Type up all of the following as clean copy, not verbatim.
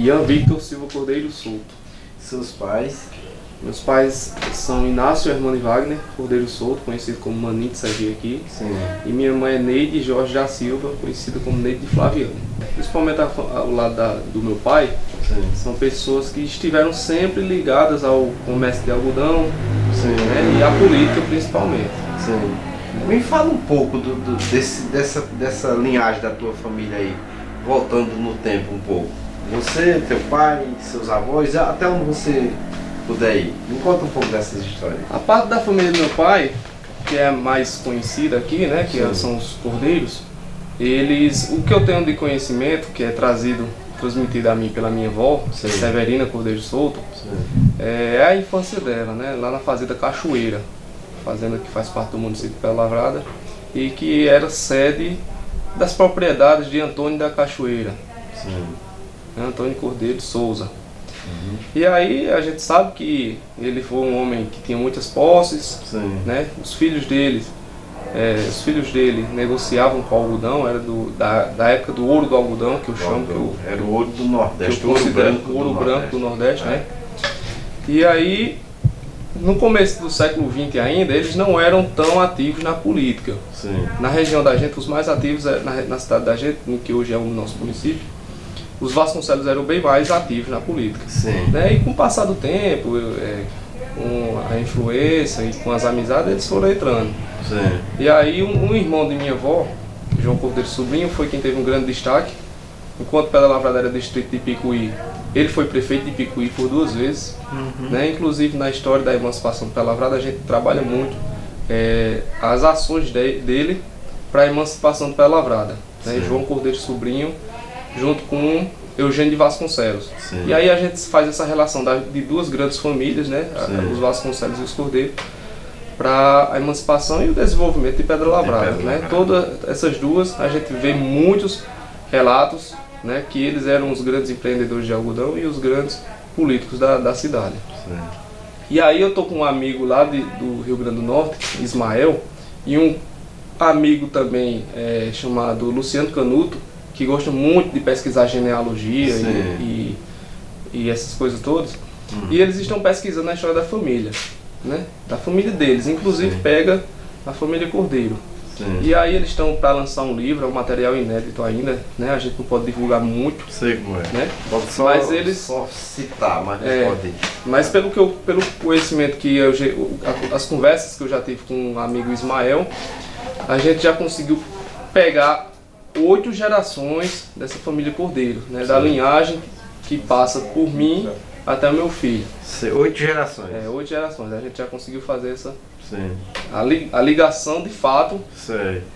Ian Victor Silva Cordeiro Souto. Seus pais? Meus pais são Inácio e Hermane Wagner Cordeiro Souto, conhecido como Maninho de Sergi aqui. Sim. E minha mãe é Neide Jorge da Silva, conhecida como Neide de Flaviano. Principalmente ao lado do meu pai, Sim. são pessoas que estiveram sempre ligadas ao comércio de algodão, Sim. né, e à política principalmente. Sim. Me fala um pouco dessa linhagem da tua família aí, voltando no tempo um pouco. Você, teu pai, seus avós, até onde você puder ir. Me conta um pouco dessas histórias. A parte da família do meu pai, que é a mais conhecida aqui, né, que Sim. são os Cordeiros, o que eu tenho de conhecimento, que é transmitido a mim pela minha avó, Sim. Severina Cordeiro Souto, é a infância dela, né, lá na fazenda Cachoeira, fazenda que faz parte do município de Pedra Lavrada e que era sede das propriedades de Antônio da Cachoeira, Sim. né, Antônio Cordeiro Souza. E aí a gente sabe que ele foi um homem que tinha muitas posses, Sim. né? Os filhos dele negociavam com o algodão, era da época do ouro do algodão, que eu chamo, era o ouro do Nordeste, que eu considero o ouro branco do Nordeste, né? E aí, no começo do século XX ainda, eles não eram tão ativos na política. Sim. Na região da gente, os mais ativos, na cidade da gente, que hoje é o nosso município, os Vasconcelos eram bem mais ativos na política. Sim. Né? E com o passar do tempo, com a influência e com as amizades, eles foram entrando. Sim. E aí um irmão de minha avó, João Cordeiro Sobrinho, foi quem teve um grande destaque. Enquanto Pedra Lavrada era distrito de Ipicuí, ele foi prefeito de Ipicuí por 2 vezes. Né? Inclusive na história da emancipação de Pedra Lavrada, a gente trabalha muito as ações dele para a emancipação de Pedra Lavrada. Né? João Cordeiro Sobrinho, junto com Eugênio de Vasconcelos. Sim. E aí a gente faz essa relação de 2 grandes famílias, né? Os Vasconcelos e os Cordeiros, para a emancipação e o desenvolvimento de Pedra Lavrada. Né? Todas essas duas, a gente vê muitos relatos, né, que eles eram os grandes empreendedores de algodão e os grandes políticos da cidade. Sim. E aí eu estou com um amigo lá do Rio Grande do Norte, Ismael, e um amigo também chamado Luciano Canuto, que gosta muito de pesquisar genealogia e essas coisas todas. E eles estão pesquisando a história da família, né? Da família deles, inclusive pega a família Cordeiro. Sim. E aí eles estão para lançar um livro, é um material inédito ainda, né? A gente não pode divulgar muito. Sei como é. Né? Pode só citar, mas não pode. Mas pelo conhecimento as conversas que eu já tive com um amigo Ismael, a gente já conseguiu pegar 8 gerações dessa família Cordeiro, né? Da linhagem que passa por mim até o meu filho. 8 gerações? 8 gerações. A gente já conseguiu fazer Sim. a ligação de fato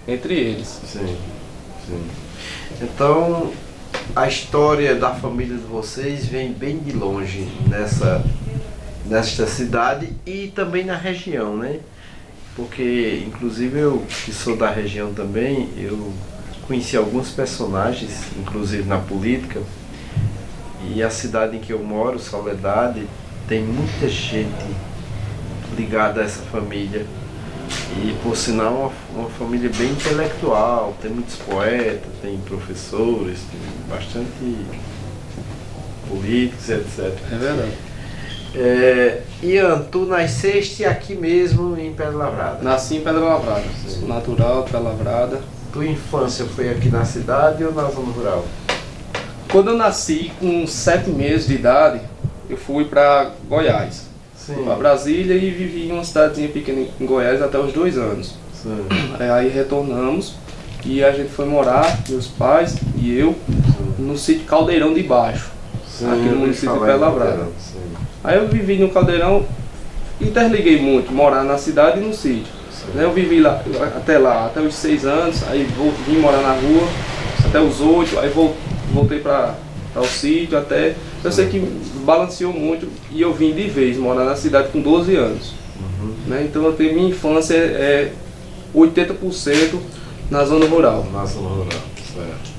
entre eles. Sim. Então, a história da família de vocês vem bem de longe nesta cidade e também na região, né? Porque, inclusive, eu que sou da região também, eu conheci alguns personagens, inclusive na política, e a cidade em que eu moro, Soledade, tem muita gente ligada a essa família. E, por sinal, uma família bem intelectual, tem muitos poetas, tem professores, tem bastante políticos, etc. É verdade. Ian, tu nasceste aqui mesmo em Pedra Lavrada? Nasci em Pedra Lavrada, sou natural de Pedra Lavrada. Tua infância foi aqui na cidade ou na zona rural? Quando eu nasci, com 7 meses de idade, eu fui para Goiás. Fui para Brasília e vivi em uma cidadezinha pequena em Goiás até os 2 anos. Sim. Aí retornamos e a gente foi morar, meus pais e eu, no sítio Caldeirão de Baixo, aqui no município de Pedra Lavrada. Aí eu vivi no Caldeirão, interliguei muito, morar na cidade e no sítio. Eu vivi lá até os 6 anos, aí vim morar na rua até os 8, aí voltei para o sítio até... Eu sei que balanceou muito e eu vim de vez morar na cidade com 12 anos. Né? Então eu tenho minha infância 80% na zona rural. Na zona rural, certo.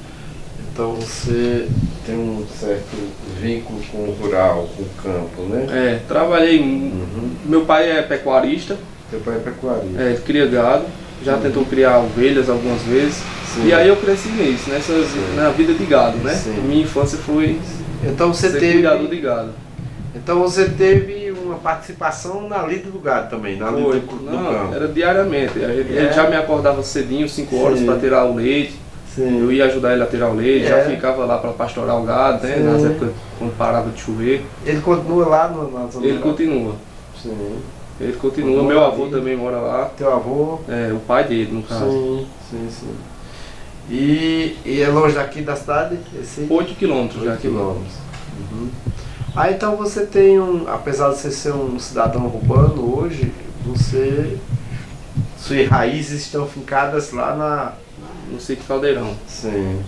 Então você tem um certo vínculo com o rural, com o campo, né? Trabalhei. Meu pai é pecuarista. Teu pai é pecuarista? Ele cria gado, já tentou criar ovelhas algumas vezes. Sim. E aí eu cresci nisso, na vida de gado, né? Sim. Minha infância foi Então você ser teve... cuidador de gado. Então você teve uma participação na lida do gado também, na lida do Não, campo. era diariamente. Ele já me acordava cedinho, 5 horas, para tirar o leite. Sim. Eu ia ajudar ele a tirar o leite, já ficava lá para pastorar o gado, né? Nas épocas quando parava de chover. Ele continua lá na zona? Ele continua. Sim. Ele continua. Meu avô também mora lá. Teu avô? É, o pai dele, no caso. Sim. E é longe daqui da cidade? 8 quilômetros já aqui. Uhum. Ah, então você tem apesar de você ser um cidadão urbano hoje, suas raízes estão fincadas lá no sítio Caldeirão. Sim.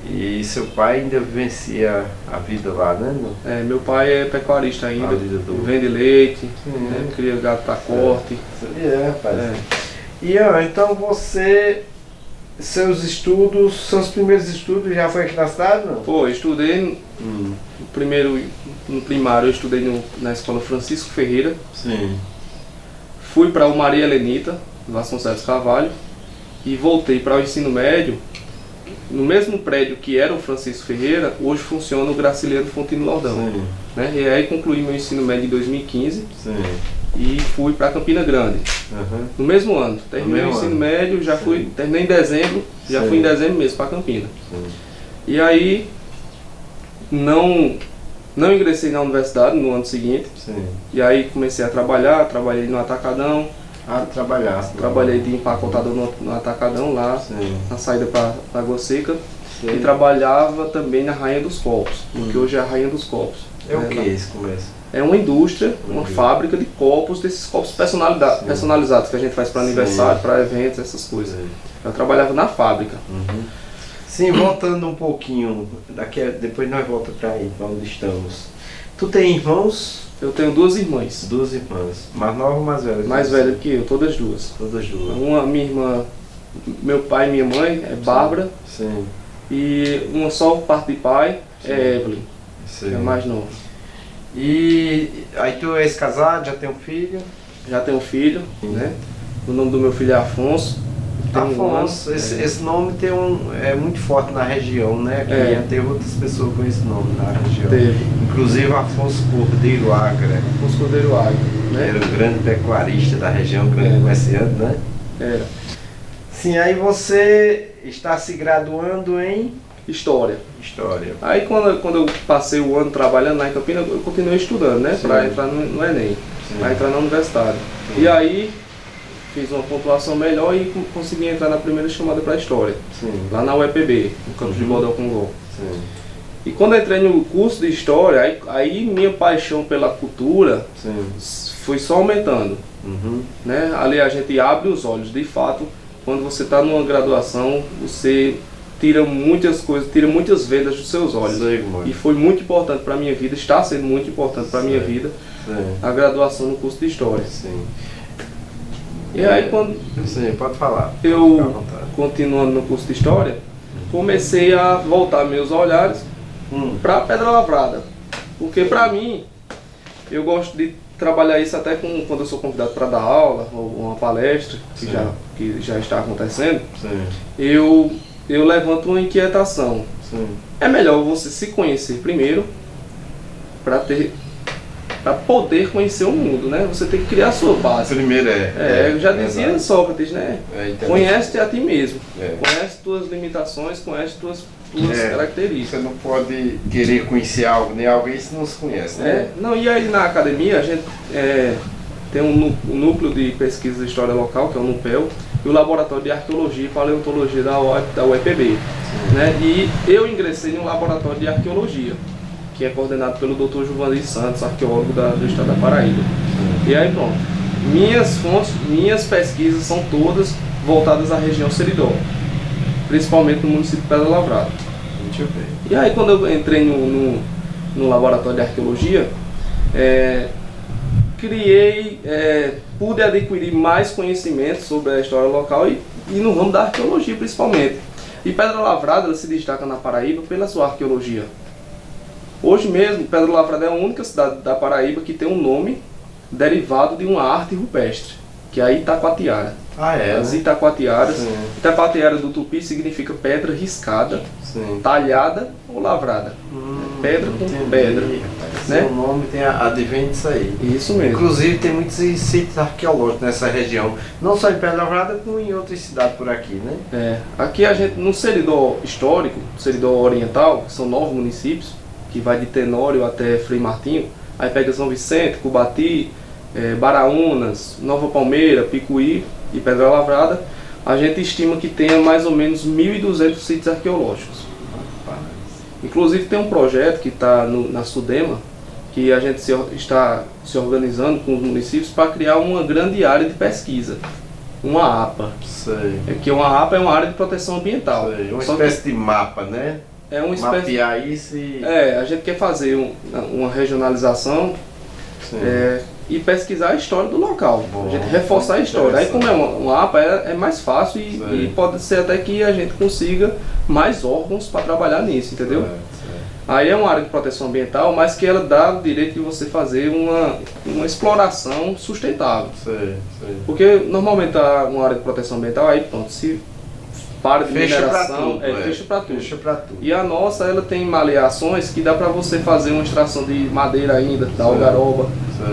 E seu pai ainda vivencia a vida lá, né? É, meu pai é pecuarista ainda, vende leite, né, cria gado para corte. Rapaz. E então seus primeiros estudos já foi aqui na cidade, não? Foi, estudei no primário, eu estudei na escola Francisco Ferreira. Sim. Fui para o Maria Helenita, Vasconcelos Carvalho, e voltei para o ensino médio. No mesmo prédio que era o Francisco Ferreira, hoje funciona o Graciliano Fontino Lordão. Né? E aí concluí meu ensino médio em 2015 e fui para Campina Grande. No mesmo ano. Terminei o ensino médio, terminei em dezembro, já fui em dezembro mesmo para Campina. E aí não ingressei na universidade no ano seguinte. E aí comecei a trabalhei no Atacadão. Trabalhei de empacotador no Atacadão lá, na saída para Água Seca. E trabalhava também na Rainha dos Copos, porque hoje é a Rainha dos Copos. É o que esse começo? É uma indústria, uma fábrica de copos, desses copos personalizados que a gente faz para aniversário, para eventos, essas coisas. Eu trabalhava na fábrica. Sim, voltando um pouquinho, depois nós voltamos para onde estamos. Tu tem irmãos? Eu tenho 2 irmãs. 2 irmãs. Mais nova ou mais velha? Mais velha que eu, todas duas. Uma, minha irmã, meu pai e minha mãe, é Bárbara. Sim. E uma só parte de pai, é Evelyn, que é mais nova. E aí tu és casado, já tem um filho? Já tenho um filho, né? O nome do meu filho é Afonso. Afonso, esse nome é muito forte na região, né? Aqui teve outras pessoas com esse nome na região. Inclusive Afonso Cordeiro Agra. Afonso Cordeiro Agra, né? Era um grande pecuarista da região, grande comerciante, né? Era. Sim, aí você está se graduando em História. Aí quando eu passei o ano trabalhando lá em Campinas, eu continuei estudando, né? Para entrar no Enem, para entrar na universidade. E aí fiz uma pontuação melhor e consegui entrar na primeira chamada para História, lá na UEPB, no campus de Bodel Congo. E quando eu entrei no curso de História, aí minha paixão pela cultura foi só aumentando. Né? Ali a gente abre os olhos, de fato, quando você está numa graduação, você tira muitas coisas, tira muitas vendas dos seus olhos. E foi muito importante para a minha vida, está sendo muito importante para a minha vida, a graduação no curso de História. E aí quando pode falar. Eu, continuando no curso de História, comecei a voltar meus olhares para a Pedra Lavrada. Porque para mim, eu gosto de trabalhar isso até quando eu sou convidado para dar aula, ou uma palestra, que já está acontecendo, eu levanto uma inquietação. É melhor você se conhecer primeiro, para poder conhecer o mundo, né? Você tem que criar a sua base. Primeiro eu já dizia Sócrates, né? Conhece-te a ti mesmo. Conhece tuas limitações, conhece tuas características. Você não pode querer conhecer algo, nem alguém se não se conhece, né? Não, e aí na academia a gente tem um núcleo de pesquisa de história local, que é o NUPEL, e o laboratório de arqueologia e paleontologia da UEPB. Né? E eu ingressei no laboratório de arqueologia, que é coordenado pelo Dr. Juvandir Santos, arqueólogo do estado da Paraíba. E aí pronto, minhas pesquisas são todas voltadas à região Seridó, principalmente no município de Pedra Lavrada. E aí quando eu entrei no laboratório de arqueologia, pude adquirir mais conhecimento sobre a história local e no ramo da arqueologia principalmente. E Pedra Lavrada ela se destaca na Paraíba pela sua arqueologia. Hoje mesmo, Pedra Lavrada é a única cidade da Paraíba que tem um nome derivado de uma arte rupestre, que é a Itacoatiara. As Itacoatiaras. Itacoatiara do Tupi significa pedra riscada, talhada ou lavrada. pedra com pedra. Né? O nome tem advém disso aí. Isso mesmo. Inclusive tem muitos sítios arqueológicos nessa região, não só em Pedra Lavrada, como em outras cidades por aqui, né? Aqui a gente, no Seridó histórico, Seridó oriental, que são 9 municípios, que vai de Tenório até Frei Martinho, aí pega São Vicente, Cubati, Baraunas, Nova Palmeira, Picuí e Pedra Lavrada, a gente estima que tenha mais ou menos 1.200 sítios arqueológicos. Inclusive tem um projeto que está na Sudema, que a gente está se organizando com os municípios para criar uma grande área de pesquisa, uma APA. Sei. Que uma APA é uma área de proteção ambiental. Sei. Uma espécie de mapa, né? É uma espécie. Mapear isso e... a gente quer fazer uma regionalização e pesquisar a história do local. Bom, a gente reforçar a história. Aí como é uma APA é mais fácil e pode ser até que a gente consiga mais órgãos para trabalhar nisso, entendeu? Aí é uma área de proteção ambiental, mas que ela dá o direito de você fazer uma exploração sustentável. Porque normalmente uma área de proteção ambiental, aí pronto, se para de mineração, fecha para tudo. E a nossa, ela tem maleações que dá para você fazer uma extração de madeira ainda, da algaroba.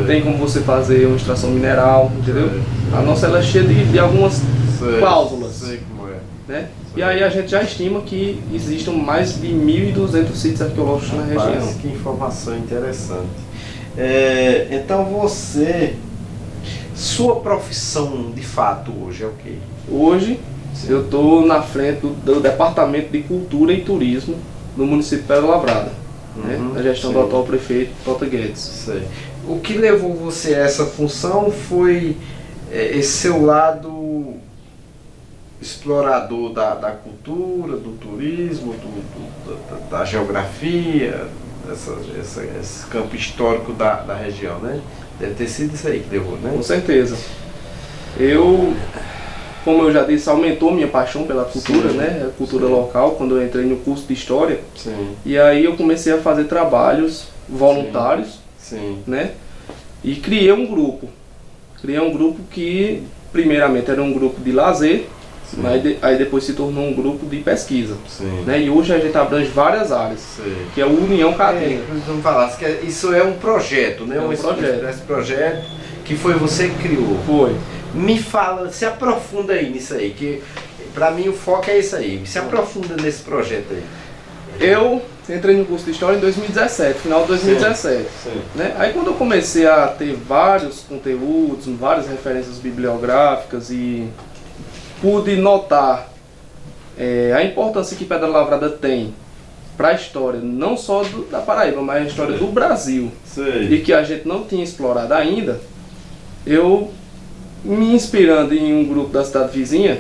Tem como você fazer uma extração mineral, entendeu? A nossa, ela é cheia de algumas cláusulas. Sei como é. Né? E aí a gente já estima que existam mais de 1.200 sítios arqueológicos na região. Que informação interessante. Então sua profissão de fato hoje é o quê? Hoje eu estou na frente do Departamento de Cultura e Turismo no município de Pedra Lavrada, né? Na gestão do atual prefeito Tota Guedes. Sei. O que levou você a essa função foi esse seu lado explorador da cultura, do turismo, da geografia, esse campo histórico da região, né? Deve ter sido isso aí que levou, né? Com certeza. Como eu já disse, aumentou minha paixão pela cultura, né? A cultura local, quando eu entrei no curso de História. E aí eu comecei a fazer trabalhos voluntários, né? E criei um grupo. Criei um grupo que, primeiramente, era um grupo de lazer, aí depois se tornou um grupo de pesquisa. Né? E hoje a gente abrange várias áreas, que é o União Caatinga. Vamos falar, isso é um projeto, né? Esse projeto que foi você que criou. Foi. Me fala, se aprofunda aí nisso aí, que pra mim o foco é isso aí. Se aprofunda nesse projeto aí. Eu entrei no curso de História em 2017, final de 2017. Né? Aí quando eu comecei a ter vários conteúdos, várias referências bibliográficas e pude notar a importância que Pedra Lavrada tem para a história, não só da Paraíba, mas a história do Brasil, e que a gente não tinha explorado ainda, eu, me inspirando em um grupo da cidade vizinha,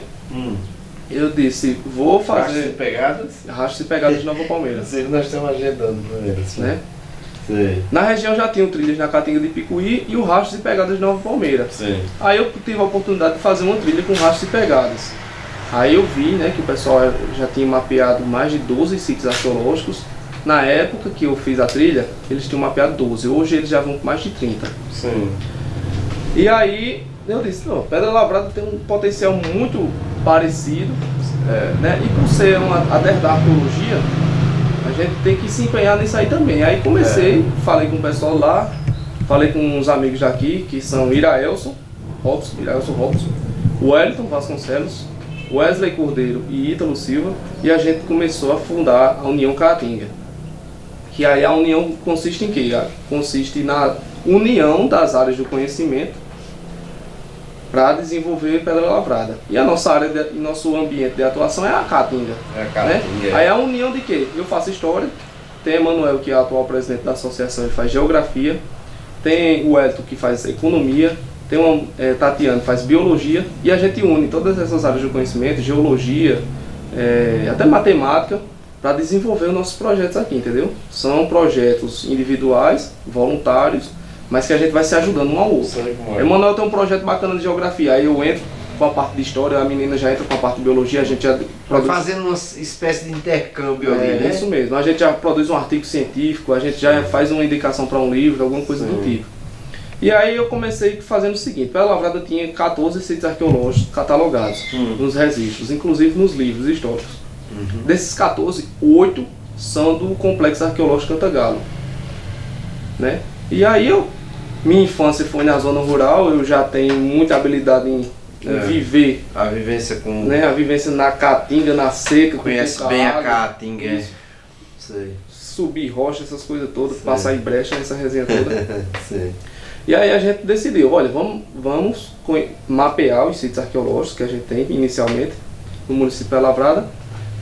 eu disse, vou fazer... Rastros e Pegadas de Nova Palmeira. Nós estamos agendando para né? Na região já tinham trilhas na Caatinga de Picuí e o Rastros e Pegadas de Nova Palmeira. Aí eu tive a oportunidade de fazer uma trilha com Rastros e Pegadas. Aí eu vi, né, que o pessoal já tinha mapeado mais de 12 sítios arqueológicos. Na época que eu fiz a trilha, eles tinham mapeado 12. Hoje eles já vão com mais de 30. E aí eu disse, Pedra Lavrada tem um potencial muito parecido, né? E por ser a terra da arqueologia, a gente tem que se empenhar nisso aí também. Aí comecei, falei com o pessoal lá, falei com uns amigos daqui, que são Iraelson Robson, Wellington Vasconcelos, Wesley Cordeiro e Ítalo Silva, e a gente começou a fundar a União Caatinga. Que aí a união consiste em quê? Consiste na união das áreas do conhecimento para desenvolver Pedra Lavrada. E a nossa área, nosso ambiente de atuação é a Caatinga. Né? Aí a união de quê? Eu faço história, tem Emanuel, que é o atual presidente da associação, ele faz geografia, tem o Elton, que faz economia, tem uma Tatiana, que faz biologia, e a gente une todas essas áreas do conhecimento, geologia, até matemática, para desenvolver os nossos projetos aqui, entendeu? São projetos individuais, voluntários, mas que a gente vai se ajudando um ao outro. Emanuel tem um projeto bacana de geografia, aí eu entro com a parte de história, a menina já entra com a parte de biologia, a gente já produz... Fazendo uma espécie de intercâmbio ali, né? É isso mesmo, a gente já produz um artigo científico, a gente já faz uma indicação para um livro, alguma coisa do tipo. E aí eu comecei fazendo o seguinte, Pedra Lavrada tinha 14 sítios arqueológicos catalogados nos registros, inclusive nos livros históricos. Desses 14, 8 são do Complexo Arqueológico Cantagalo, né? E aí minha infância foi na zona rural, eu já tenho muita habilidade em viver. A vivência com... Né? A vivência na caatinga, na seca. Conhece bem a caatinga, Sei. Subir rocha, essas coisas todas, sei. Passar em brecha, essa resenha toda. Sei. E aí a gente decidiu, olha, vamos mapear os sítios arqueológicos que a gente tem inicialmente no município de Pedra Lavrada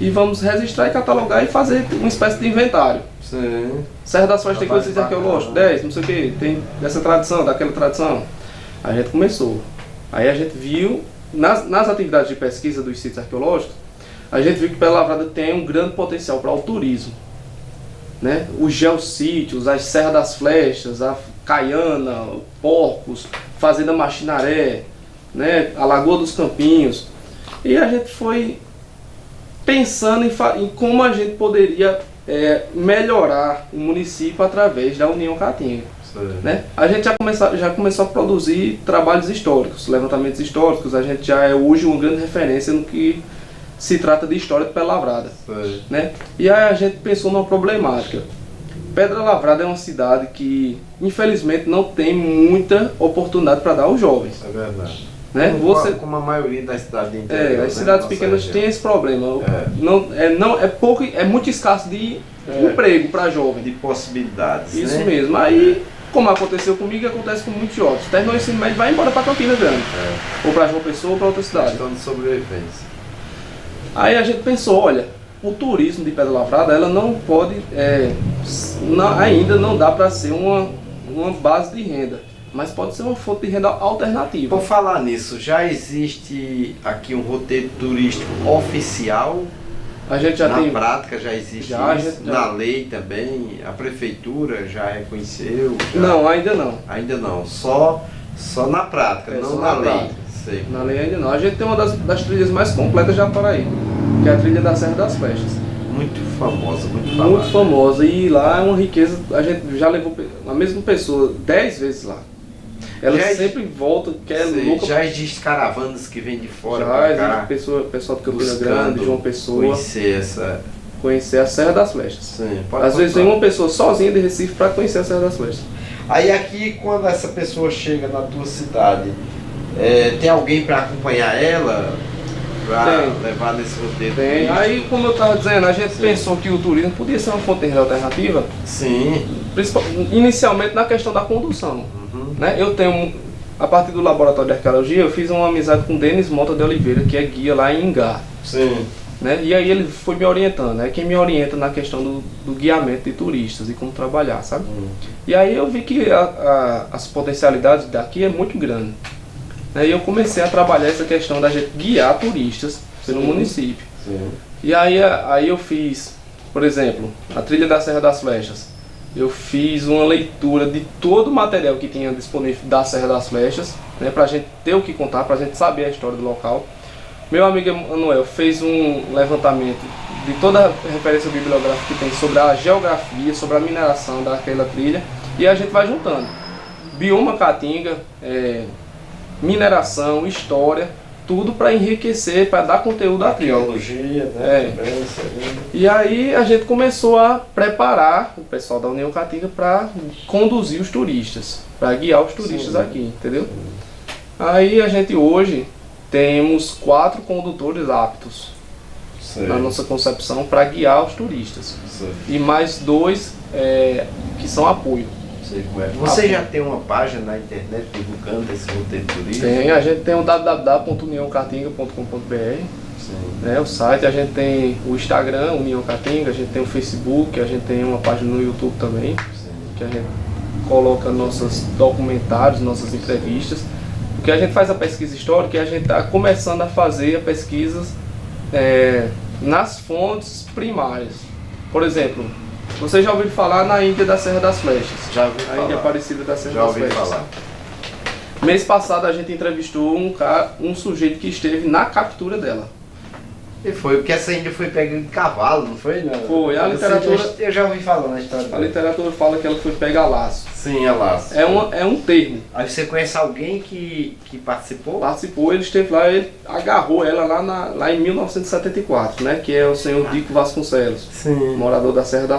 e vamos registrar e catalogar e fazer uma espécie de inventário. Sim. Serra das Flechas tem quantos sítios arqueológicos? 10, não sei o que, tem dessa tradição, daquela tradição. A gente começou. Aí a gente viu, nas atividades de pesquisa dos sítios arqueológicos, a gente viu que Pedra Lavrada tem um grande potencial para o turismo. Né? Os geossítios, as Serra das Flechas, a Caiana, Porcos, Fazenda Machinaré, né? A Lagoa dos Campinhos. E a gente foi pensando em como a gente poderia melhorar o município através da União Caatinga. Né? A gente já começou a produzir trabalhos históricos, levantamentos históricos. A gente já é hoje uma grande referência no que se trata de história de Pedra Lavrada, né? E aí a gente pensou numa problemática. Pedra Lavrada é uma cidade que infelizmente não tem muita oportunidade para dar aos jovens. É verdade. Né? Como a maioria das cidades do interior. As cidades pequenas têm esse problema. É muito escasso de emprego para jovem. De possibilidades. Isso né? mesmo. Aí, como aconteceu comigo, acontece com muitos jovens. Terminou o ensino médio e vai embora para Campina Grande. Ou para João Pessoa ou para outra cidade. Questão de sobrevivência. Aí a gente pensou, olha, o turismo de Pedra Lavrada, ela não pode, ainda não dá para ser uma base de renda, mas pode ser uma fonte de renda alternativa. Por falar nisso, já existe aqui um roteiro turístico oficial? A gente já na prática já existe isso? Na lei também? A prefeitura já reconheceu? Não, ainda não. Ainda não, só na prática, não na lei. Na lei ainda não. A gente tem uma das trilhas mais completas já para aí, que é a trilha da Serra das Flechas. Muito famosa, muito falada. Muito famosa, e lá é uma riqueza. A gente já levou a mesma pessoa 10 vezes lá. Ela sempre volta, que é louca. Já existe caravanas que vêm de fora já existe pessoal de Campina Grande, João Pessoa. Conhecer a Serra das Flechas. Sim, às vezes vem uma pessoa sozinha de Recife para conhecer a Serra das Flechas. Aí aqui, quando essa pessoa chega na tua cidade, tem alguém para acompanhar ela? Para levar nesse roteiro? Tem. Aí, como eu estava dizendo, a gente pensou que o turismo podia ser uma fonte de renda alternativa. Sim. Inicialmente na questão da condução. Né? Eu tenho, a partir do laboratório de arqueologia, eu fiz uma amizade com o Denis Mota de Oliveira, que é guia lá em Ingá. Sim. Né? E aí ele foi me orientando, quem me orienta na questão do guiamento de turistas e como trabalhar, sabe? E aí eu vi que as potencialidades daqui é muito grande. E eu comecei a trabalhar essa questão da gente guiar turistas pelo município. Sim. E aí eu fiz, por exemplo, a trilha da Serra das Flechas. Eu fiz uma leitura de todo o material que tinha disponível da Serra das Flechas, né, para a gente ter o que contar, para a gente saber a história do local. Meu amigo Emanuel fez um levantamento de toda a referência bibliográfica que tem sobre a geografia, sobre a mineração daquela trilha, e a gente vai juntando. Bioma Caatinga, mineração, história, tudo para enriquecer, para dar conteúdo à trilha. Arqueologia, né? E aí a gente começou a preparar o pessoal da União Caatinga para conduzir os turistas, para guiar os turistas aqui, entendeu? Aí a gente hoje temos 4 condutores aptos na nossa concepção para guiar os turistas. E mais 2 que são apoio. Você já tem uma página na internet divulgando esse roteiro turístico? Tem, a gente tem o www.uniãocaatinga.com.br, o site, a gente tem o Instagram, União Caatinga, a gente tem o Facebook, a gente tem uma página no YouTube também, que a gente coloca nossos documentários, nossas entrevistas. Porque a gente faz a pesquisa histórica e a gente está começando a fazer a pesquisas nas fontes primárias. Por exemplo, você já ouviu falar na Índia da Serra das Flechas? Já ouvi falar. A Índia Aparecida da Serra das Flechas. Já ouvi falar. Mês passado a gente entrevistou um sujeito que esteve na captura dela. E foi, porque essa Índia foi pega de cavalo, não foi? Não. Foi, a literatura... Eu já ouvi falar na história dela. A literatura fala que ela foi pega a laço. Sim, é lá. É um termo. Aí você conhece alguém que participou? Participou, ele esteve lá, ele agarrou ela lá em 1974, né? Que é o senhor Dico Vasconcelos, Sim. morador da Serra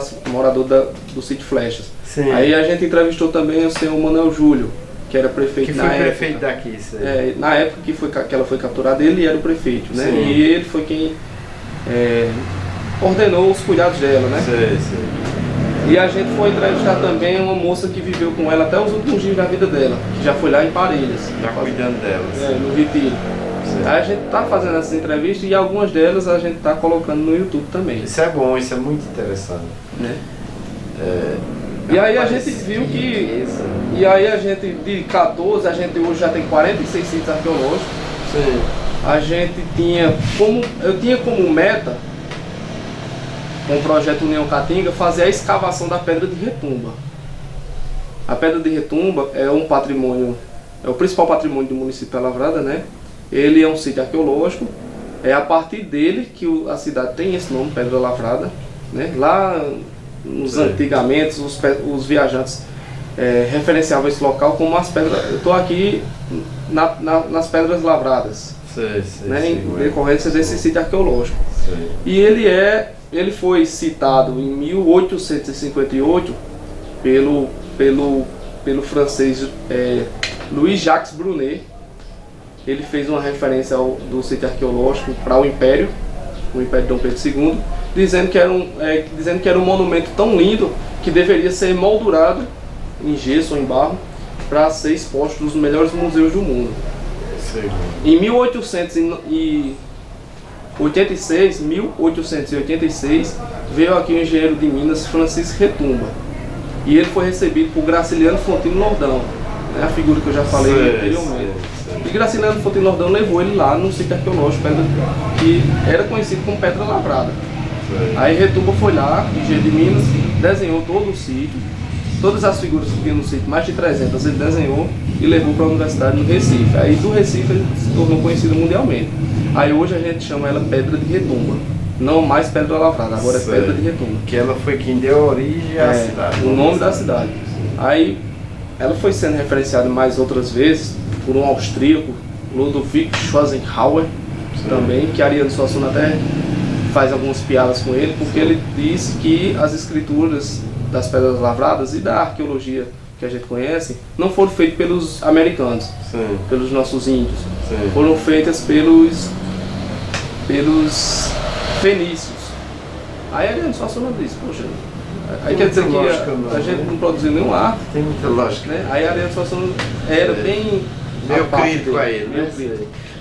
do Sítio Flechas. Sim. Aí a gente entrevistou também o senhor Manuel Júlio, que era prefeito que na foi época. Prefeito daqui, isso aí. Na época que ela foi capturada, ele era o prefeito, né? Sim. E ele foi quem ordenou os cuidados dela, né? Sim. E a gente foi entrevistar também uma moça que viveu com ela até os últimos dias da vida dela, que já foi lá em Parelhas. Já cuidando delas. No Retiro. Aí a gente tá fazendo essas entrevistas e algumas delas a gente tá colocando no YouTube também. Isso é bom, isso é muito interessante. Né? E aí a gente viu que... E aí a gente, de 14, a gente hoje já tem 46 sítios arqueológicos. Sim. A gente eu tinha como meta, com o projeto União Caatinga, fazer a escavação da Pedra de Retumba. A Pedra de Retumba é um patrimônio, é o principal patrimônio do município da Lavrada, né? Ele é um sítio arqueológico, é a partir dele que a cidade tem esse nome, Pedra Lavrada, né? Lá nos antigamente, os viajantes referenciavam esse local como as pedras. Eu estou aqui nas Pedras Lavradas, né? Em decorrência desse sítio arqueológico. E ele foi citado em 1858 pelo francês Louis-Jacques Brunet. Ele fez uma referência do sítio arqueológico para o Império de Dom Pedro II, dizendo que era um monumento tão lindo que deveria ser moldurado em gesso ou em barro para ser exposto nos melhores museus do mundo. Sim. Em 1886, veio aqui o engenheiro de Minas, Francisco Retumba, e ele foi recebido por Graciliano Fontino Lordão, né, a figura que eu já falei anteriormente. E Graciliano Fontino Lordão levou ele lá no sítio arqueológico, que era conhecido como Pedra Lavrada. Aí Retumba foi lá, engenheiro de Minas, desenhou todo o sítio, todas as figuras que tinha no sítio, mais de 300, ele desenhou e levou para a Universidade do Recife. Aí do Recife ele se tornou conhecido mundialmente. Aí hoje a gente chama ela Pedra de Retumba. Não mais Pedra Lavrada, agora é Pedra de Retumba. Que ela foi quem deu origem à cidade. O nome da cidade. Aí ela foi sendo referenciada mais outras vezes por um austríaco, Ludwig Schopenhauer, também, que Ariano Suassuna até faz algumas piadas com ele, porque ele disse que as escrituras das Pedras Lavradas e da arqueologia que a gente conhece não foram feitas pelos americanos, pelos nossos índios, foram feitas pelos fenícios. Aí Ariano Suassuna disse, poxa, aí quer dizer que a gente não produziu nenhum arte. Tem muita lógica. Né? Aí Ariano Suassuna era bem... Meu crítico a ele, né?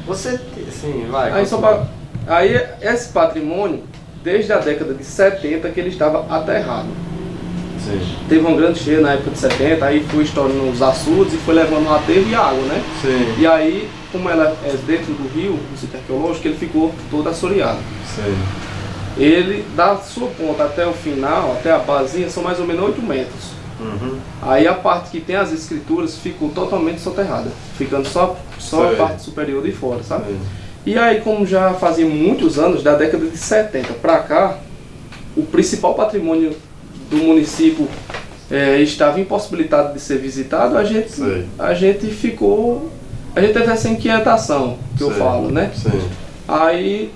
Você, sim, vai. Aí esse patrimônio, desde a década de 70 que ele estava aterrado. Sim. Teve uma grande cheia na época de 70, aí foi estourando os açudes e foi levando o aterro e água, né? Sim. E aí, como ela é dentro do rio, do sítio arqueológico, ele ficou todo assoreado. Sim. Ele, da sua ponta até o final, até a basinha, são mais ou menos 8 metros. Aí a parte que tem as escrituras ficou totalmente soterrada, ficando só a parte superior de fora, sabe? E aí, como já fazia muitos anos, da década de 70 para cá, o principal patrimônio do município estava impossibilitado de ser visitado, a gente teve essa inquietação que eu falo, né? Aí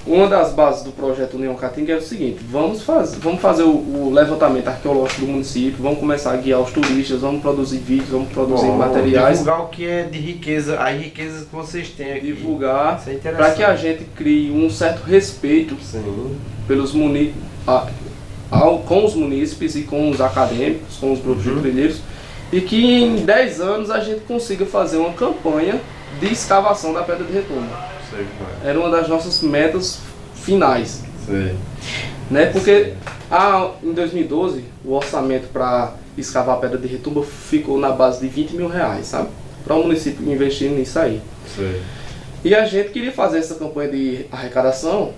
uma das bases do projeto União Caatinga era o seguinte: vamos fazer o levantamento arqueológico do município, vamos começar a guiar os turistas, vamos produzir vídeos, vamos produzir materiais. Divulgar o que é de riqueza, as riquezas que vocês têm aqui. Divulgar, para que a gente crie um certo respeito pelos com os munícipes e com os acadêmicos, com os grupos de trilheiros, e que em 10 anos a gente consiga fazer uma campanha de escavação da Pedra de Retumba. Era uma das nossas metas finais. Né? Porque em 2012 o orçamento para escavar a Pedra de Retumba ficou na base de 20 mil reais, sabe? Para o município investir nisso aí. E a gente queria fazer essa campanha de arrecadação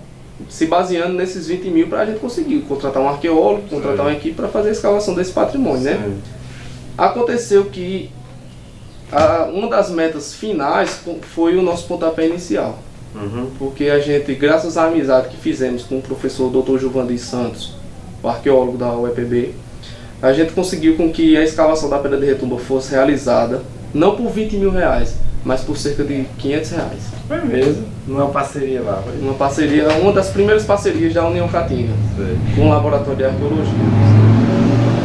se baseando nesses 20 mil para a gente conseguir contratar um arqueólogo, contratar uma equipe para fazer a escavação desse patrimônio, né? Aconteceu que uma das metas finais foi o nosso pontapé inicial. Porque a gente, graças à amizade que fizemos com o professor Dr. Giovanni Santos, o arqueólogo da UEPB, a gente conseguiu com que a escavação da Pedra de Retumba fosse realizada, não por 20 mil reais, mas por cerca de 500 reais. Foi mesmo? Numa parceria lá, foi? Uma parceria, uma das primeiras parcerias da União Caatinga, com o Laboratório de Arqueologia.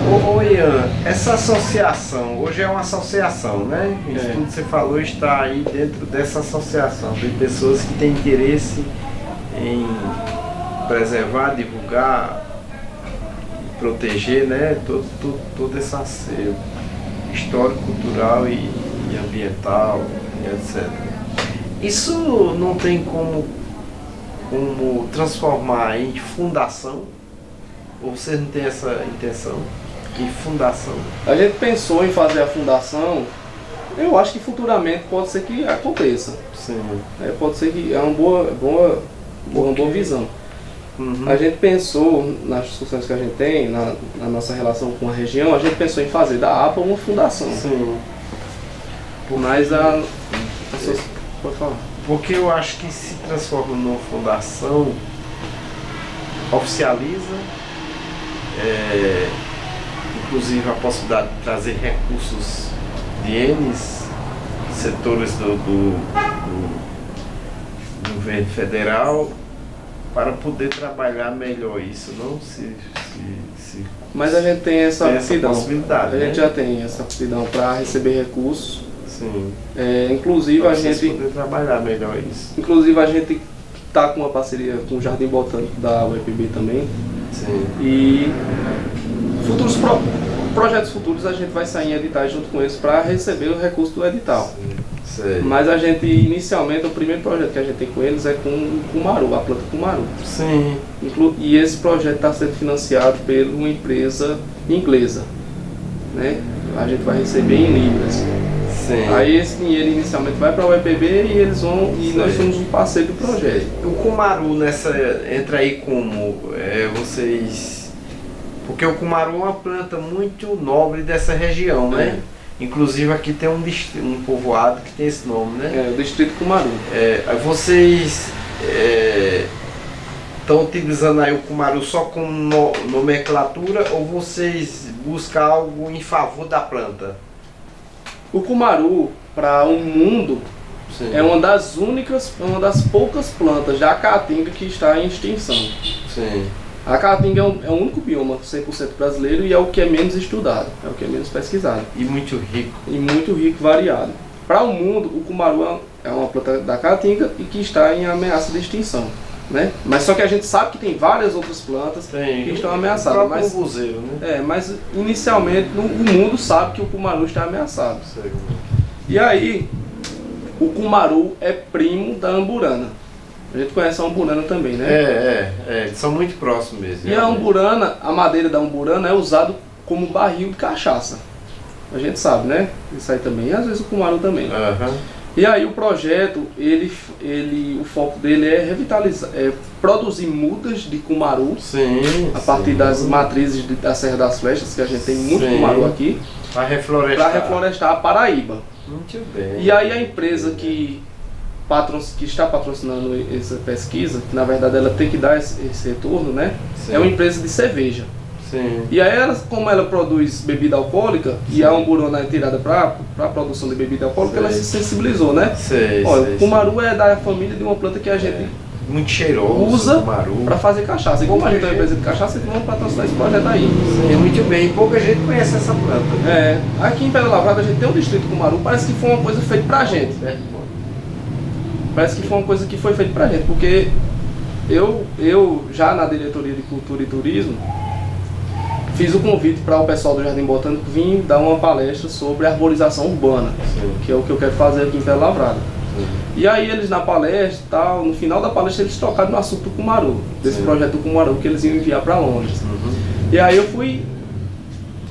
Ô Ian, essa associação, hoje é uma associação, né? Isso tudo que você falou está aí dentro dessa associação, de pessoas que têm interesse em preservar, divulgar, proteger, né? Todo esse acervo histórico, cultural e ambiental, e etc. Isso não tem como transformar em fundação? Ou vocês não têm essa intenção? Em fundação? A gente pensou em fazer a fundação, eu acho que futuramente pode ser que aconteça. Sim. Pode ser que é uma boa visão. Uhum. A gente pensou, nas discussões que a gente tem, na nossa relação com a região, a gente pensou em fazer da APA uma fundação. Sim. Mas pode falar. Porque eu acho que se transforma numa fundação, oficializa, inclusive a possibilidade de trazer recursos de N setores do governo federal para poder trabalhar melhor isso, não se mas a gente tem essa possibilidade. A gente já tem essa aptidão para receber recursos. Sim. Inclusive a gente poder trabalhar melhor isso. Inclusive a gente está com uma parceria com o Jardim Botânico da UEPB também. Sim. E projetos futuros a gente vai sair em editais junto com eles para receber o recurso do edital. Sim. Mas a gente, inicialmente, o primeiro projeto que a gente tem com eles é com o cumaru, a planta cumaru. Sim. E esse projeto está sendo financiado por uma empresa inglesa, né? A gente vai receber em libras. Sim. Aí esse dinheiro inicialmente vai para a UEPB e eles vão, e nós somos um parceiro do projeto. O cumaru entra aí como vocês... Porque o cumaru é uma planta muito nobre dessa região, né? Inclusive aqui tem um povoado que tem esse nome, né? O distrito Cumaru. Vocês estão utilizando aí o cumaru só como nomenclatura ou vocês buscam algo em favor da planta? O cumaru, para o mundo, Sim. é uma das poucas plantas da caatinga que está em extinção. Sim. A caatinga é o único bioma 100% brasileiro e é o que é menos estudado, é o que é menos pesquisado. E muito rico. E muito rico e variado. Para o mundo, o cumaru é uma planta da caatinga e que está em ameaça de extinção, né? Mas só que a gente sabe que tem várias outras plantas que estão ameaçadas. Mas, buzeiro, né? Mas inicialmente o mundo sabe que o cumaru está ameaçado. Sei. E aí, o cumaru é primo da amburana. A gente conhece a amburana também, né? São muito próximos mesmo. E a amburana, a madeira da amburana é usada como barril de cachaça. A gente sabe, né? Isso aí também. E às vezes o cumaru também. Uhum. E aí o projeto, o foco dele é revitalizar, produzir mudas de cumaru. Sim, a partir das matrizes da Serra das Flechas, que a gente tem muito cumaru aqui. Para reflorestar a Paraíba. Muito bem. E aí a empresa que está patrocinando essa pesquisa, que na verdade ela tem que dar esse retorno, né? Sim. É uma empresa de cerveja. Sim. E aí como ela produz bebida alcoólica, e a amburana é tirada para a produção de bebida alcoólica, ela se sensibilizou, né? Olha, o cumaru é da família de uma planta que a gente muito cheiroso, usa para fazer cachaça. E como a gente é uma empresa de cachaça, então vamos patrocinar esse projeto aí. Sim, muito bem. Pouca gente conhece essa planta. Aqui em Pedra Lavrada a gente tem um distrito cumaru, parece que foi uma coisa feita pra gente. Parece que foi uma coisa que foi feita pra gente, porque eu já na diretoria de cultura e turismo fiz o convite para o pessoal do Jardim Botânico vir dar uma palestra sobre arborização urbana. Sim. Que é o que eu quero fazer aqui em Pedra Lavrada. Sim. E aí eles na palestra e tal, no final da palestra eles tocaram no assunto do cumaru, desse projeto do cumaru que eles iam enviar para Londres. Uhum. E aí eu fui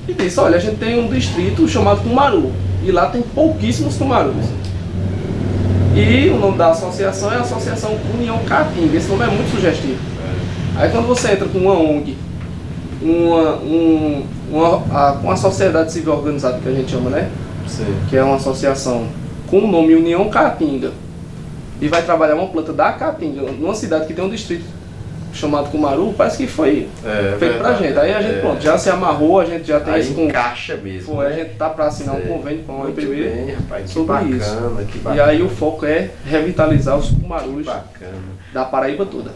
e disse, olha, a gente tem um distrito chamado Cumaru, e lá tem pouquíssimos cumarus. E o nome da associação é a Associação União Caatinga, esse nome é muito sugestivo. Aí quando você entra com uma ONG, com a sociedade civil organizada que a gente chama, né? Sim. Que é uma associação com o nome União Caatinga, e vai trabalhar uma planta da Caatinga, numa cidade que tem um distrito chamado Cumaru, parece que foi feito pra gente. Aí a gente, pronto, já se amarrou, a gente já tem isso com... encaixa mesmo. Foi, a gente tá para assinar um convênio com a UEPB bem, rapaz, sobre que bacana, isso. Que bacana. E aí o foco é revitalizar os Cumarus da Paraíba toda.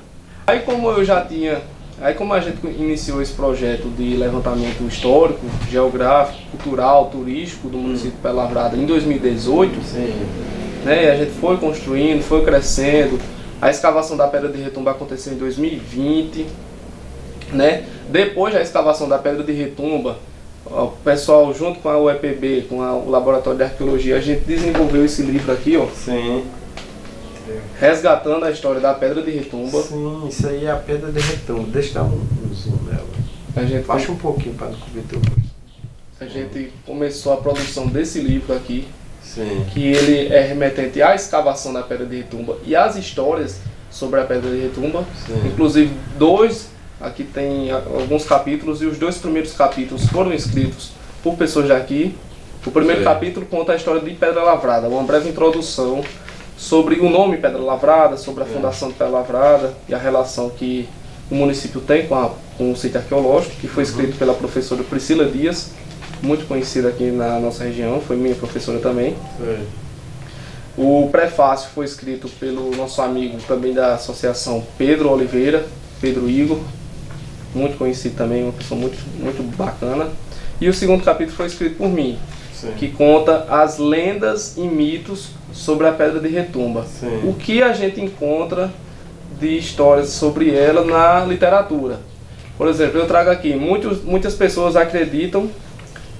Aí como eu já tinha... Aí como a gente iniciou esse projeto de levantamento histórico, geográfico, cultural, turístico do município de Pelavrada em 2018, né, a gente foi construindo, foi crescendo. A escavação da Pedra de Retumba aconteceu em 2020, né? Depois da escavação da Pedra de Retumba, o pessoal junto com a UEPB, com o Laboratório de Arqueologia, a gente desenvolveu esse livro aqui, ó. Sim. Resgatando a história da Pedra de Retumba. Sim, isso aí é a Pedra de Retumba. Deixa eu dar um zoom nela. A gente baixa um pouquinho para não cobrir teu. A gente começou a produção desse livro aqui. Sim. Que ele é remetente à escavação da Pedra de Retumba e às histórias sobre a Pedra de Retumba. Sim. Inclusive aqui tem alguns capítulos, e os 2 primeiros capítulos foram escritos por pessoas daqui. O primeiro capítulo conta a história de Pedra Lavrada, uma breve introdução sobre o nome Pedra Lavrada, sobre a fundação de Pedra Lavrada e a relação que o município tem com o sítio arqueológico, que foi escrito pela professora Priscila Dias, muito conhecida aqui na nossa região, foi minha professora também. Sim. O prefácio foi escrito pelo nosso amigo também da associação Pedro Oliveira, Pedro Igor, muito conhecido também, uma pessoa muito bacana. E o segundo capítulo foi escrito por mim, que conta as lendas e mitos sobre a Pedra de Retumba. Sim. O que a gente encontra de histórias sobre ela na literatura. Por exemplo, eu trago aqui, muitas pessoas acreditam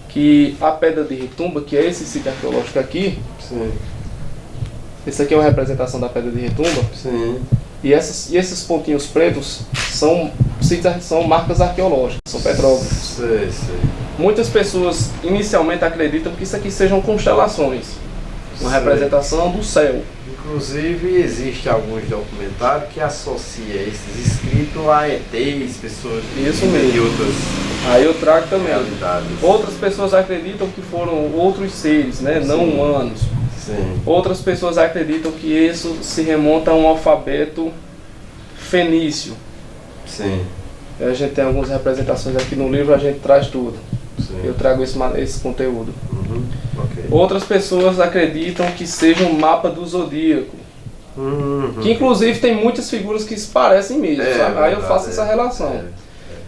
que a Pedra de Retumba, que é esse sítio arqueológico aqui, esse aqui é uma representação da Pedra de Retumba, e esses pontinhos pretos são marcas arqueológicas, são petróglifos. Muitas pessoas inicialmente acreditam que isso aqui sejam constelações, uma representação do céu. Inclusive, existe alguns documentários que associam esses escritos a ETs, pessoas de outras. Aí eu trago também. Realidades. Outras pessoas acreditam que foram outros seres, né, não humanos. Sim. Outras pessoas acreditam que isso se remonta a um alfabeto fenício. Sim. A gente tem algumas representações aqui no livro, a gente traz tudo. Sim. Eu trago esse conteúdo. Okay. Outras pessoas acreditam que seja um mapa do zodíaco. Que inclusive tem muitas figuras que se parecem mesmo, sabe? Aí eu faço essa relação.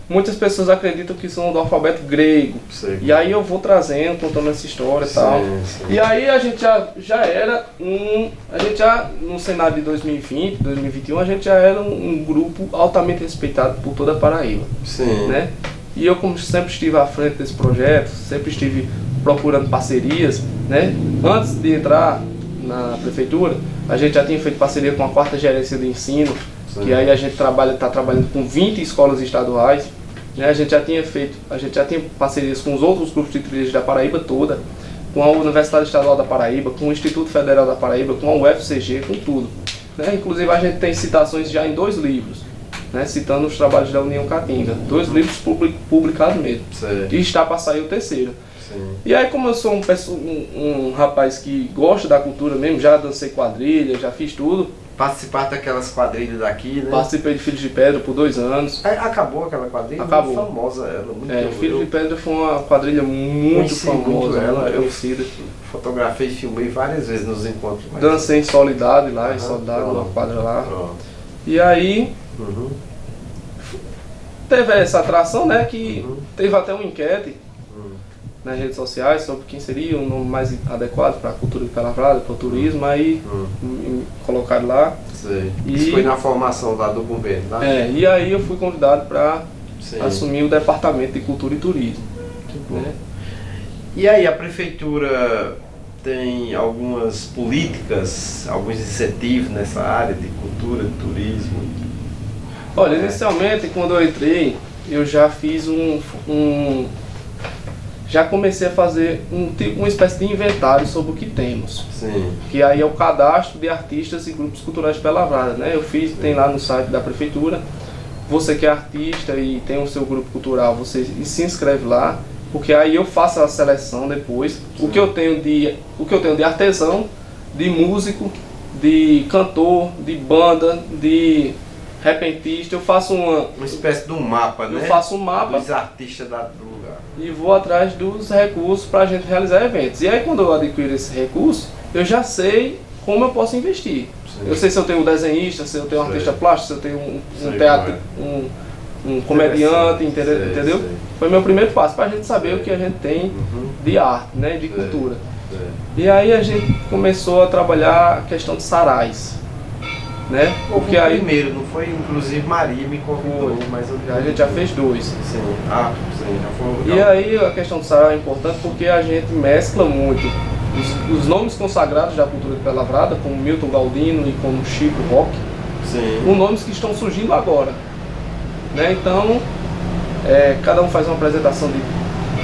Muitas pessoas acreditam que são do alfabeto grego. E aí eu vou trazendo, contando essa história e tal. E aí a gente já era no cenário de 2020, 2021, a gente já era um grupo altamente respeitado por toda a Paraíba. Né? E eu, como sempre estive à frente desse projeto, sempre estive procurando parcerias, né? Antes de entrar na prefeitura, a gente já tinha feito parceria com a 4ª Gerência de Ensino, que aí a gente está trabalhando com 20 escolas estaduais, né? A gente já tinha parcerias com os outros grupos de trilhas da Paraíba toda, com a Universidade Estadual da Paraíba, com o Instituto Federal da Paraíba, com a UFCG, com tudo, né? Inclusive a gente tem citações já em 2 livros, né? Citando os trabalhos da União Caatinga, 2 livros publicados mesmo, e está para sair o 3º. E aí, como eu sou um rapaz que gosta da cultura mesmo, já dancei quadrilha, já fiz tudo. Participar daquelas quadrilhas daqui, né? Participei de Filhos de Pedra por 2 anos. Acabou aquela quadrilha? Acabou. Muito famosa ela. Muito Filhos de Pedra foi uma quadrilha muito famosa. Eu fotografei e filmei várias vezes nos encontros. Dancei em Solidade lá, em Solidade, uma quadra lá. E aí, teve essa atração, né? Que teve até uma enquete nas redes sociais sobre quem seria o nome mais adequado para a cultura de Pelavrada, para o turismo, aí colocaram lá. Isso foi na formação lá do governo, tá? E aí eu fui convidado para assumir o departamento de cultura e turismo. Que bom. Né? E aí a prefeitura tem algumas políticas, alguns incentivos nessa área de cultura, de turismo? Olha, inicialmente quando eu entrei, eu já fiz já comecei a fazer uma espécie de inventário sobre o que temos. Que aí é o cadastro de artistas e grupos culturais de Pelavrada, né? Tem lá no site da prefeitura. Você que é artista e tem o seu grupo cultural, você se inscreve lá, porque aí eu faço a seleção depois. O que eu tenho de artesão, de músico, de cantor, de banda, de repentista, eu faço uma espécie de um mapa, né? Eu faço um mapa dos artistas do lugar. E vou atrás dos recursos para a gente realizar eventos. E aí quando eu adquiro esse recurso, eu já sei como eu posso investir. Sim. Eu sei se eu tenho um desenhista, se eu tenho um artista plástico, se eu tenho um teatro, um comediante, entendeu? Foi meu primeiro passo para a gente saber o que a gente tem de arte, né, de cultura. E aí a gente começou a trabalhar a questão de sarais, né? Porque aí primeiro, não foi, inclusive Maria me convidou, mas a gente já fez 2. Sim. Sim, já foi. E aí a questão do sarai é importante porque a gente mescla muito os nomes consagrados da cultura de Pé Lavrada, como Milton Galdino e como Chico Rock, com nomes que estão surgindo agora, né? Então, cada um faz uma apresentação de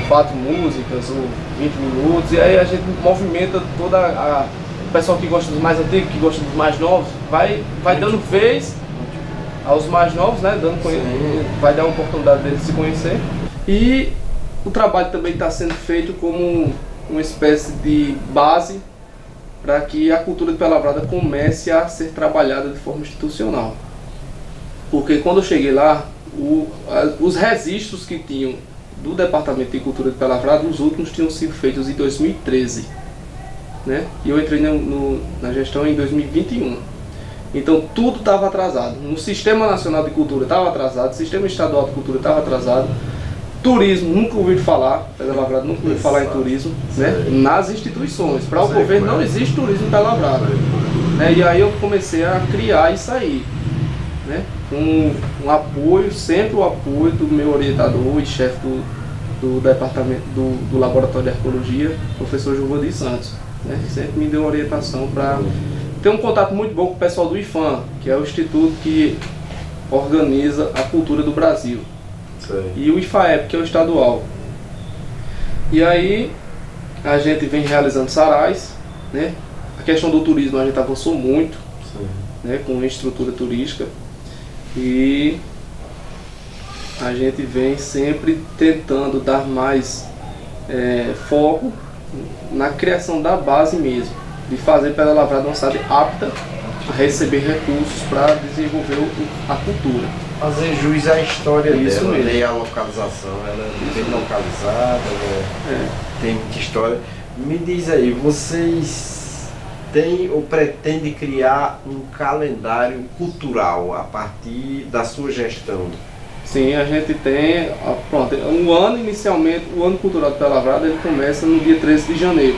4 músicas ou 20 minutos, e aí a gente movimenta toda o pessoal que gosta dos mais antigos, que gosta dos mais novos, vai dando vez aos mais novos, né? Vai dar uma oportunidade deles se conhecer. E o trabalho também está sendo feito como uma espécie de base para que a cultura de Pé Lavrada comece a ser trabalhada de forma institucional. Porque quando eu cheguei lá, os registros que tinham do Departamento de Cultura de Pé Lavrada, os últimos tinham sido feitos em 2013, né? E eu entrei na gestão em 2021. Então tudo estava atrasado. No Sistema Nacional de Cultura estava atrasado, o Sistema Estadual de Cultura estava atrasado, turismo, nunca ouvi falar, Pé Lavrada nunca ouvi falar em turismo, né? Nas instituições. Para o governo não existe turismo em Pé Lavrada, né? E aí eu comecei a criar isso aí, né? Com um apoio, sempre o apoio do meu orientador e chefe do departamento do Laboratório de Arqueologia, professor Giovanni Santos, né? Que sempre me deu uma orientação para ter um contato muito bom com o pessoal do IFAM, que é o instituto que organiza a cultura do Brasil. E o IFAEP, que é o estadual. E aí a gente vem realizando sarais, né? A questão do turismo a gente avançou muito, né? Com estrutura turística, e a gente vem sempre tentando dar mais foco na criação da base mesmo, de fazer Pé Lavrada uma cidade apta a receber recursos para desenvolver a cultura. Fazer juiz à história isso dela, mesmo. E a localização, ela é bem localizada, né? Tem muita história. Me diz aí, vocês têm ou pretendem criar um calendário cultural a partir da sua gestão? Sim, a gente tem, pronto, inicialmente, o ano cultural de Pé Lavrada, ele começa no dia 13 de janeiro,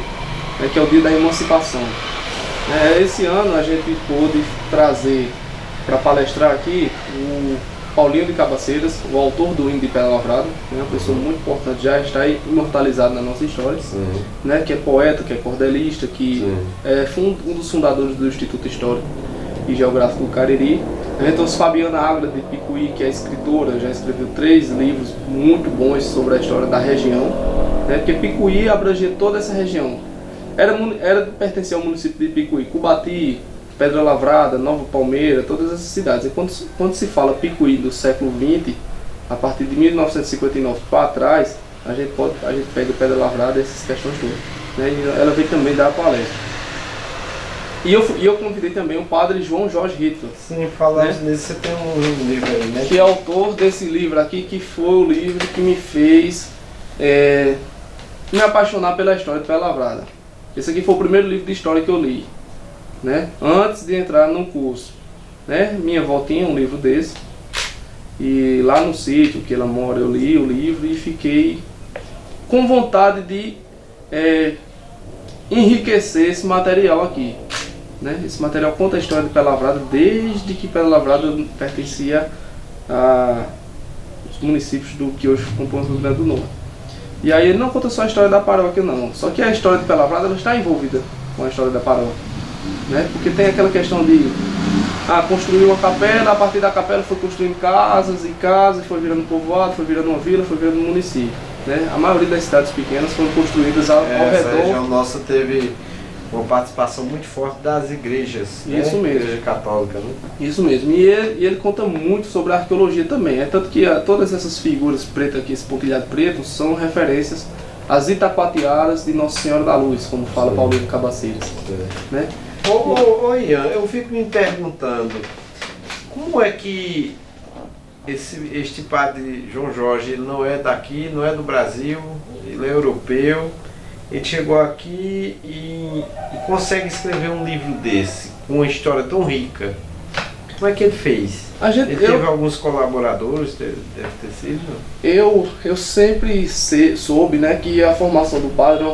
né, que é o dia da emancipação. Esse ano a gente pôde trazer para palestrar aqui o Paulinho de Cabaceiras, o autor do hino de Pé Lavrada, né, uma pessoa muito importante, já está imortalizado na nossa história, né, que é poeta, que é cordelista, que é um dos fundadores do Instituto Histórico e Geográfico do Cariri. A gente trouxe Fabiana Águeda de Picuí, que é escritora, já escreveu 3 livros muito bons sobre a história da região, né, porque Picuí abrangia toda essa região. Pertencia ao município de Picuí, Cubati, Pedra Lavrada, Nova Palmeira, todas essas cidades. E quando se fala Picuí do século XX, a partir de 1959 para trás, a gente pega Pedra Lavrada e essas questões todas, né? E ela veio também dar a palestra. E eu convidei também o padre João Jorge Hitler. Sim, falando nisso, você tem um livro aí, né? Que é autor desse livro aqui, que foi o livro que me fez me apaixonar pela história de Pé Lavrada. Esse aqui foi o primeiro livro de história que eu li, né? Antes de entrar no curso, né? Minha avó tinha um livro desse, e lá no sítio que ela mora eu li o livro e fiquei com vontade de enriquecer esse material aqui, né? Esse material conta a história de Pé Lavrada desde que Pé Lavrada pertencia aos municípios do que hoje compõe o Rio Grande do Norte. E aí ele não conta só a história da paróquia não, só que a história de Pé Lavrada ela está envolvida com a história da paróquia, né? Porque tem aquela questão de construir uma capela, a partir da capela foi construindo casas e casas, foi virando povoado, foi virando uma vila, foi virando um município, né? A maioria das cidades pequenas foram construídas ao redor. Essa região nossa teve uma participação muito forte das igrejas, isso né? Mesmo. Igreja católica, né? Isso mesmo, e ele conta muito sobre a arqueologia também, tanto que todas essas figuras pretas aqui, esse pontilhado preto, são referências às Itacoatiaras de Nossa Senhora da Luz, como fala Paulinho de Cabaceiras, né? Ian, eu fico me perguntando, Como é que este padre João Jorge, ele não é daqui, não é do Brasil, ele é europeu, ele chegou aqui e consegue escrever um livro desse, com uma história tão rica? Como é que ele fez? Ele teve alguns colaboradores, deve ter sido? Eu sempre soube, né, que a formação do padre é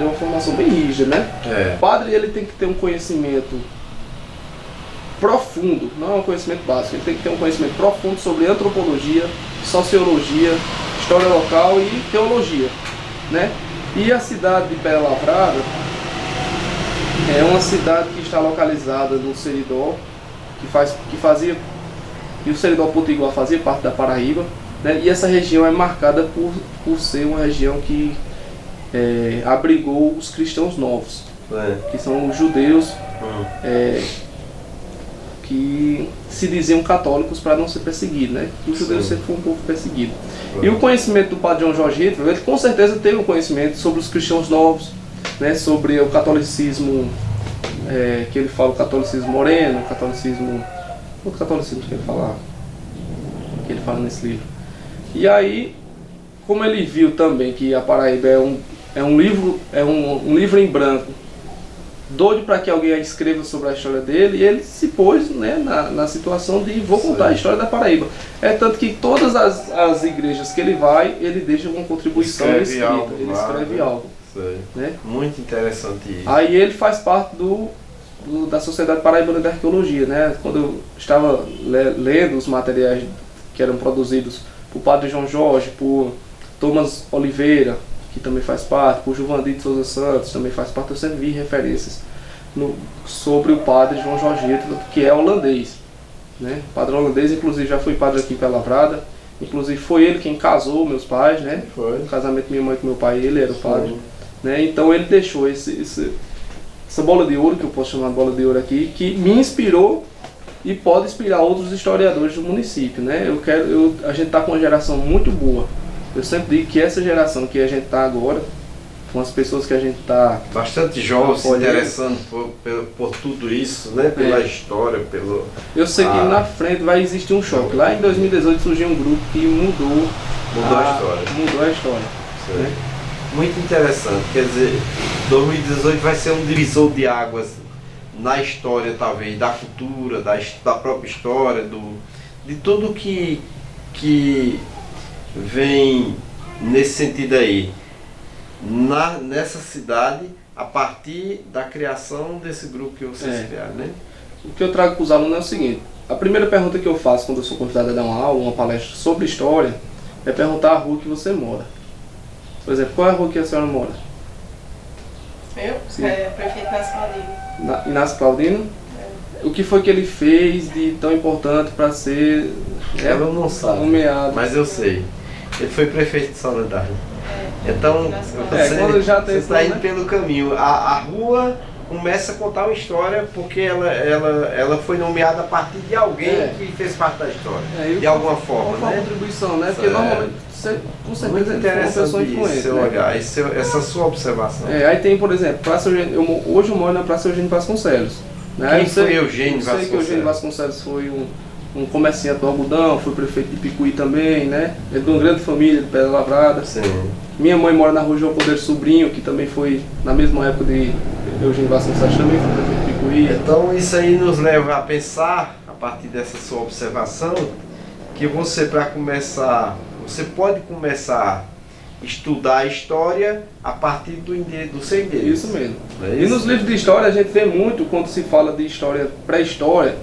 uma formação bem rígida, né? O padre, ele tem que ter um conhecimento profundo, não é um conhecimento básico, ele tem que ter um conhecimento profundo sobre antropologia, sociologia, história local e teologia, né? E a cidade de Pedra Lavrada é uma cidade que está localizada no Seridó, e o Seridó Potiguar fazia parte da Paraíba, né? E essa região é marcada por ser uma região que abrigou os cristãos novos, que são os judeus que se diziam católicos para não ser perseguidos, né? Os judeus sempre foram um povo perseguido. E o conhecimento do padre João Jorge Hitler, ele com certeza teve um conhecimento sobre os cristãos novos, né? Sobre o catolicismo, que ele fala, o catolicismo moreno, o catolicismo que ele fala nesse livro. E aí, como ele viu também que a Paraíba é um livro em branco, doido para que alguém escreva sobre a história dele, e ele se pôs, né, na situação de vou contar a história da Paraíba. É tanto que todas as igrejas que ele vai, ele deixa uma contribuição escrita, ele escreve algo. Né? Muito interessante isso. Aí ele faz parte da Sociedade Paraibana de Arqueologia, né? Quando eu estava lendo os materiais que eram produzidos por padre João Jorge, por Thomas Oliveira, que também faz parte, por Juvandir de Souza Santos, também faz parte, eu sempre vi referências sobre o padre João Jorge Hitler, que é holandês, né? O padre holandês, inclusive, já foi padre aqui em Pedra Lavrada, inclusive foi ele quem casou meus pais, né? Foi. No casamento da minha mãe com meu pai, ele era o padre, né? Então ele deixou essa bola de ouro, que eu posso chamar de bola de ouro aqui, que me inspirou e pode inspirar outros historiadores do município, né? A gente está com uma geração muito boa. Eu sempre digo que essa geração que a gente está agora, com as pessoas que a gente está... Bastante jovens se interessando por tudo isso, né? Pela história, pelo... Eu sei que na frente vai existir um choque. Lá em 2018 surgiu um grupo que mudou a história. Né? Muito interessante. Quer dizer, 2018 vai ser um divisor de águas na história, talvez, da cultura, da própria história, de tudo que vem nesse sentido aí, nessa cidade, a partir da criação desse grupo que vocês criaram, né? O que eu trago para os alunos é o seguinte: a primeira pergunta que eu faço quando eu sou convidado a dar uma aula, uma palestra sobre história, é perguntar a rua que você mora. Por exemplo, qual é a rua que a senhora mora? Eu? Sim. Prefeito Inácio Claudino. Inácio Claudino? O que foi que ele fez de tão importante para ser Ela não sabe, nomeado? Mas eu sei. Ele foi prefeito de Soledade. Então, você está indo pelo caminho. A rua começa a contar uma história porque ela foi nomeada a partir de alguém que fez parte da história. De alguma forma, uma contribuição, né? Porque normalmente, com certeza, muito interessante isso, seu olhar, essa sua observação. Aí tem, por exemplo, Praça Eugênio, hoje eu moro na Praça Eugênio Vasconcelos. Né? Quem foi Eugênio Vasconcelos? Eu sei que Eugênio Vasconcelos foi um comerciante do algodão, foi prefeito de Picuí também, né? É de uma grande família de Pedra Lavrada. Sim. Minha mãe mora na rua João Poder Sobrinho, que também foi na mesma época de Eugênio Vasconcelos, também foi prefeito de Picuí. Então isso aí nos leva a pensar, a partir dessa sua observação, que você pode começar a estudar a história a partir do seu endereço. Isso mesmo. E nos livros de história a gente vê muito, quando se fala de história, pré-história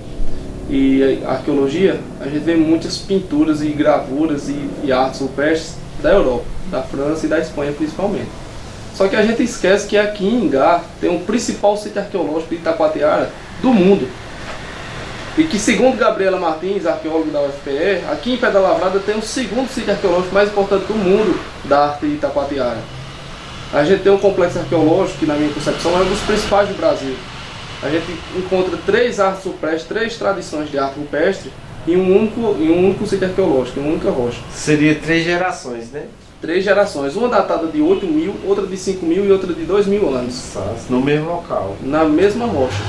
e arqueologia, a gente vê muitas pinturas e gravuras e artes rupestres da Europa, da França e da Espanha principalmente. Só que a gente esquece que aqui em Ingá tem o principal sítio arqueológico de Itacoatiara do mundo. E que, segundo Gabriela Martins, arqueóloga da UFPE, aqui em Pedra Lavrada tem o segundo sítio arqueológico mais importante do mundo da arte de Itacoatiara. A gente tem um complexo arqueológico que, na minha concepção, é um dos principais do Brasil. A gente encontra 3 artes rupestres, 3 tradições de arte rupestre em um único sítio arqueológico, em uma única rocha. Seria 3 gerações, né? 3 gerações, uma datada de 8.000, outra de 5.000 e outra de 2.000 anos. No mesmo local. Na mesma rocha.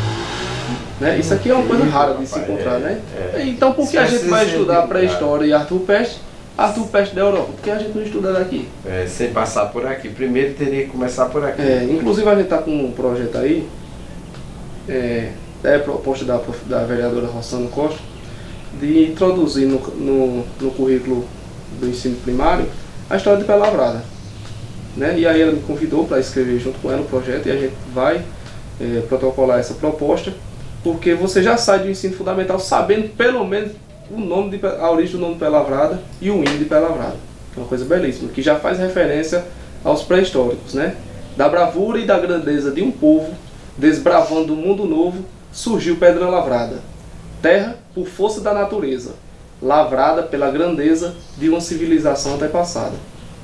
Né? Isso aqui é uma coisa rara de se encontrar, né? Então por que a gente vai estudar pré-história e Arthur Peste da Europa? Por que a gente não estuda daqui? Sem passar por aqui. Primeiro teria que começar por aqui. Inclusive a gente está com um projeto aí, proposta da vereadora Rossana Costa, de introduzir no currículo do ensino primário a história de Pelavrada. Né? E aí ela me convidou para escrever junto com ela o projeto e a gente vai protocolar essa proposta, porque você já sai do ensino fundamental sabendo pelo menos a origem do nome Pelavrada e o hino de Pelavrada. É uma coisa belíssima, que já faz referência aos pré-históricos, né? Da bravura e da grandeza de um povo, desbravando o mundo novo, surgiu Pedra Lavrada, terra por força da natureza, lavrada pela grandeza de uma civilização antepassada.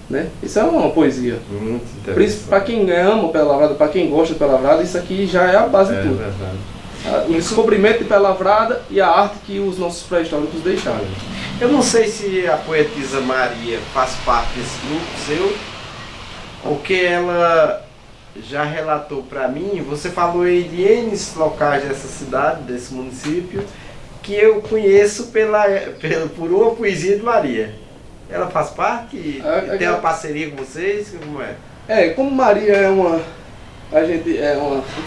Né? Isso é uma poesia. Muito interessante. Para quem ama Pelavrada, para quem gosta de Pelavrada, isso aqui já é a base de tudo. Verdade. O descobrimento de Pelavrada e a arte que os nossos pré-históricos deixaram. Eu não sei se a poetisa Maria faz parte desse grupo seu, porque ela já relatou para mim, você falou aí de N locais dessa cidade, desse município, que eu conheço por uma poesia de Maria. Ela faz parte? Tem uma parceria com vocês? Como é? Como Maria é uma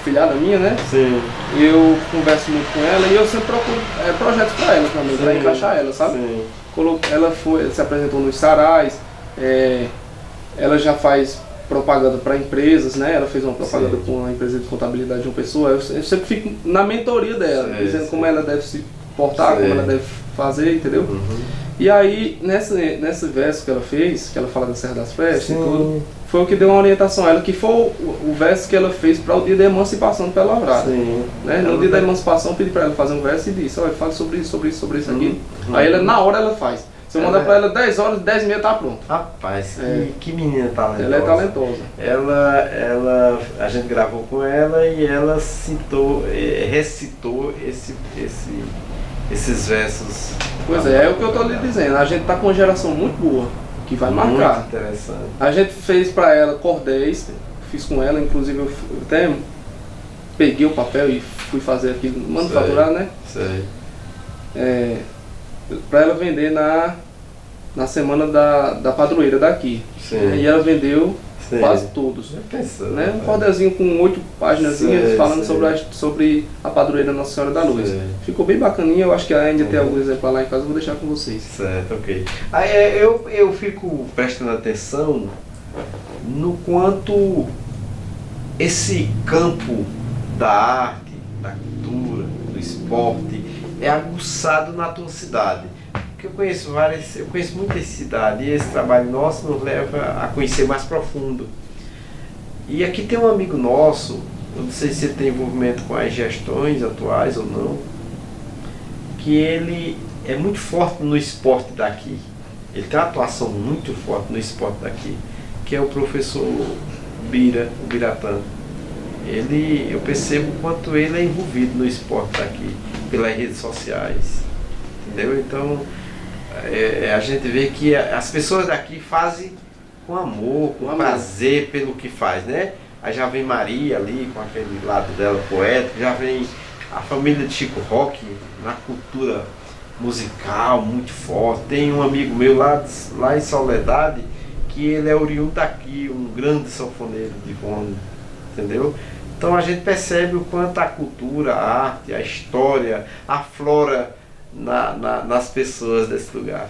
filhada minha, né? Sim. Eu converso muito com ela e eu sempre procuro projetos para ela também, para encaixar ela, sabe? Sim. Ela se apresentou nos sarais, ela já faz propaganda para empresas, né? Ela fez uma propaganda com uma empresa de contabilidade de uma pessoa. Eu sempre fico na mentoria dela, dizendo como ela deve se portar, como ela deve fazer, entendeu? Uhum. E aí, nesse verso que ela fez, que ela fala da Serra das Prestes e tudo, foi o que deu uma orientação a ela, que foi o verso que ela fez para o dia da emancipação de Pelavrada. Né? No dia da emancipação, eu pedi para ela fazer um verso e disse, olha, fala sobre isso aqui. Aí ela, na hora ela faz. Se eu mandar para ela 10 horas, 10h30 tá pronto. Rapaz, que menina talentosa. Ela é talentosa. A gente gravou com ela e ela recitou esses versos. Pois é o que eu estou lhe dizendo. A gente está com uma geração muito boa, que vai marcar. Muito interessante. A gente fez para ela cordéis, fiz com ela, inclusive eu até peguei o papel e fui fazer aqui, manufaturar, né? Sei. Para ela vender na semana da padroeira daqui. Sim. E ela vendeu quase todos. Né? Um cordézinho com 8 páginas falando sobre a padroeira Nossa Senhora da Luz. Ficou bem bacaninha, eu acho que ainda tem algum exemplar lá em casa, eu vou deixar com vocês. Certo, ok. Aí eu fico prestando atenção no quanto esse campo da arte, da cultura, do esporte é aguçado na tua cidade. Porque eu conheço muitas cidades e esse trabalho nosso nos leva a conhecer mais profundo. E aqui tem um amigo nosso, eu não sei se ele tem envolvimento com as gestões atuais ou não, que ele é muito forte no esporte daqui. Ele tem uma atuação muito forte no esporte daqui, que é o professor o Biratã. Eu percebo o quanto ele é envolvido no esporte daqui, pelas redes sociais. Entendeu? Então, a gente vê que as pessoas daqui fazem com amor, com prazer pelo que faz, né? Aí já vem Maria ali, com aquele lado dela poético, já vem a família de Chico Roque, na cultura musical muito forte. Tem um amigo meu lá em Soledade, que ele é oriundo daqui, um grande sanfoneiro de Rony, entendeu? Então a gente percebe o quanto a cultura, a arte, a história aflora nas pessoas desse lugar.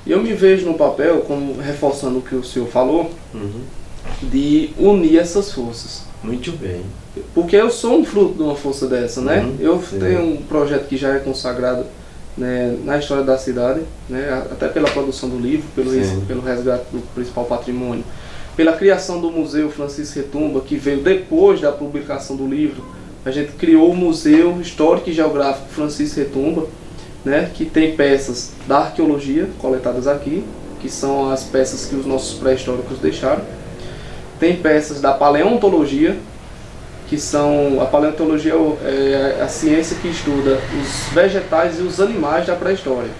Eu me vejo no papel, como reforçando o que o senhor falou, de unir essas forças. Muito bem. Porque eu sou um fruto de uma força dessa, né? Eu tenho um projeto que já é consagrado, né, na história da cidade, né, até pela produção do livro, pelo resgate do principal patrimônio, pela criação do Museu Francisco Retumba, que veio depois da publicação do livro. A gente criou o Museu Histórico e Geográfico Francisco Retumba, né, que tem peças da arqueologia coletadas aqui, que são as peças que os nossos pré-históricos deixaram. Tem peças da paleontologia, que são... A paleontologia é a ciência que estuda os vegetais e os animais da pré-história,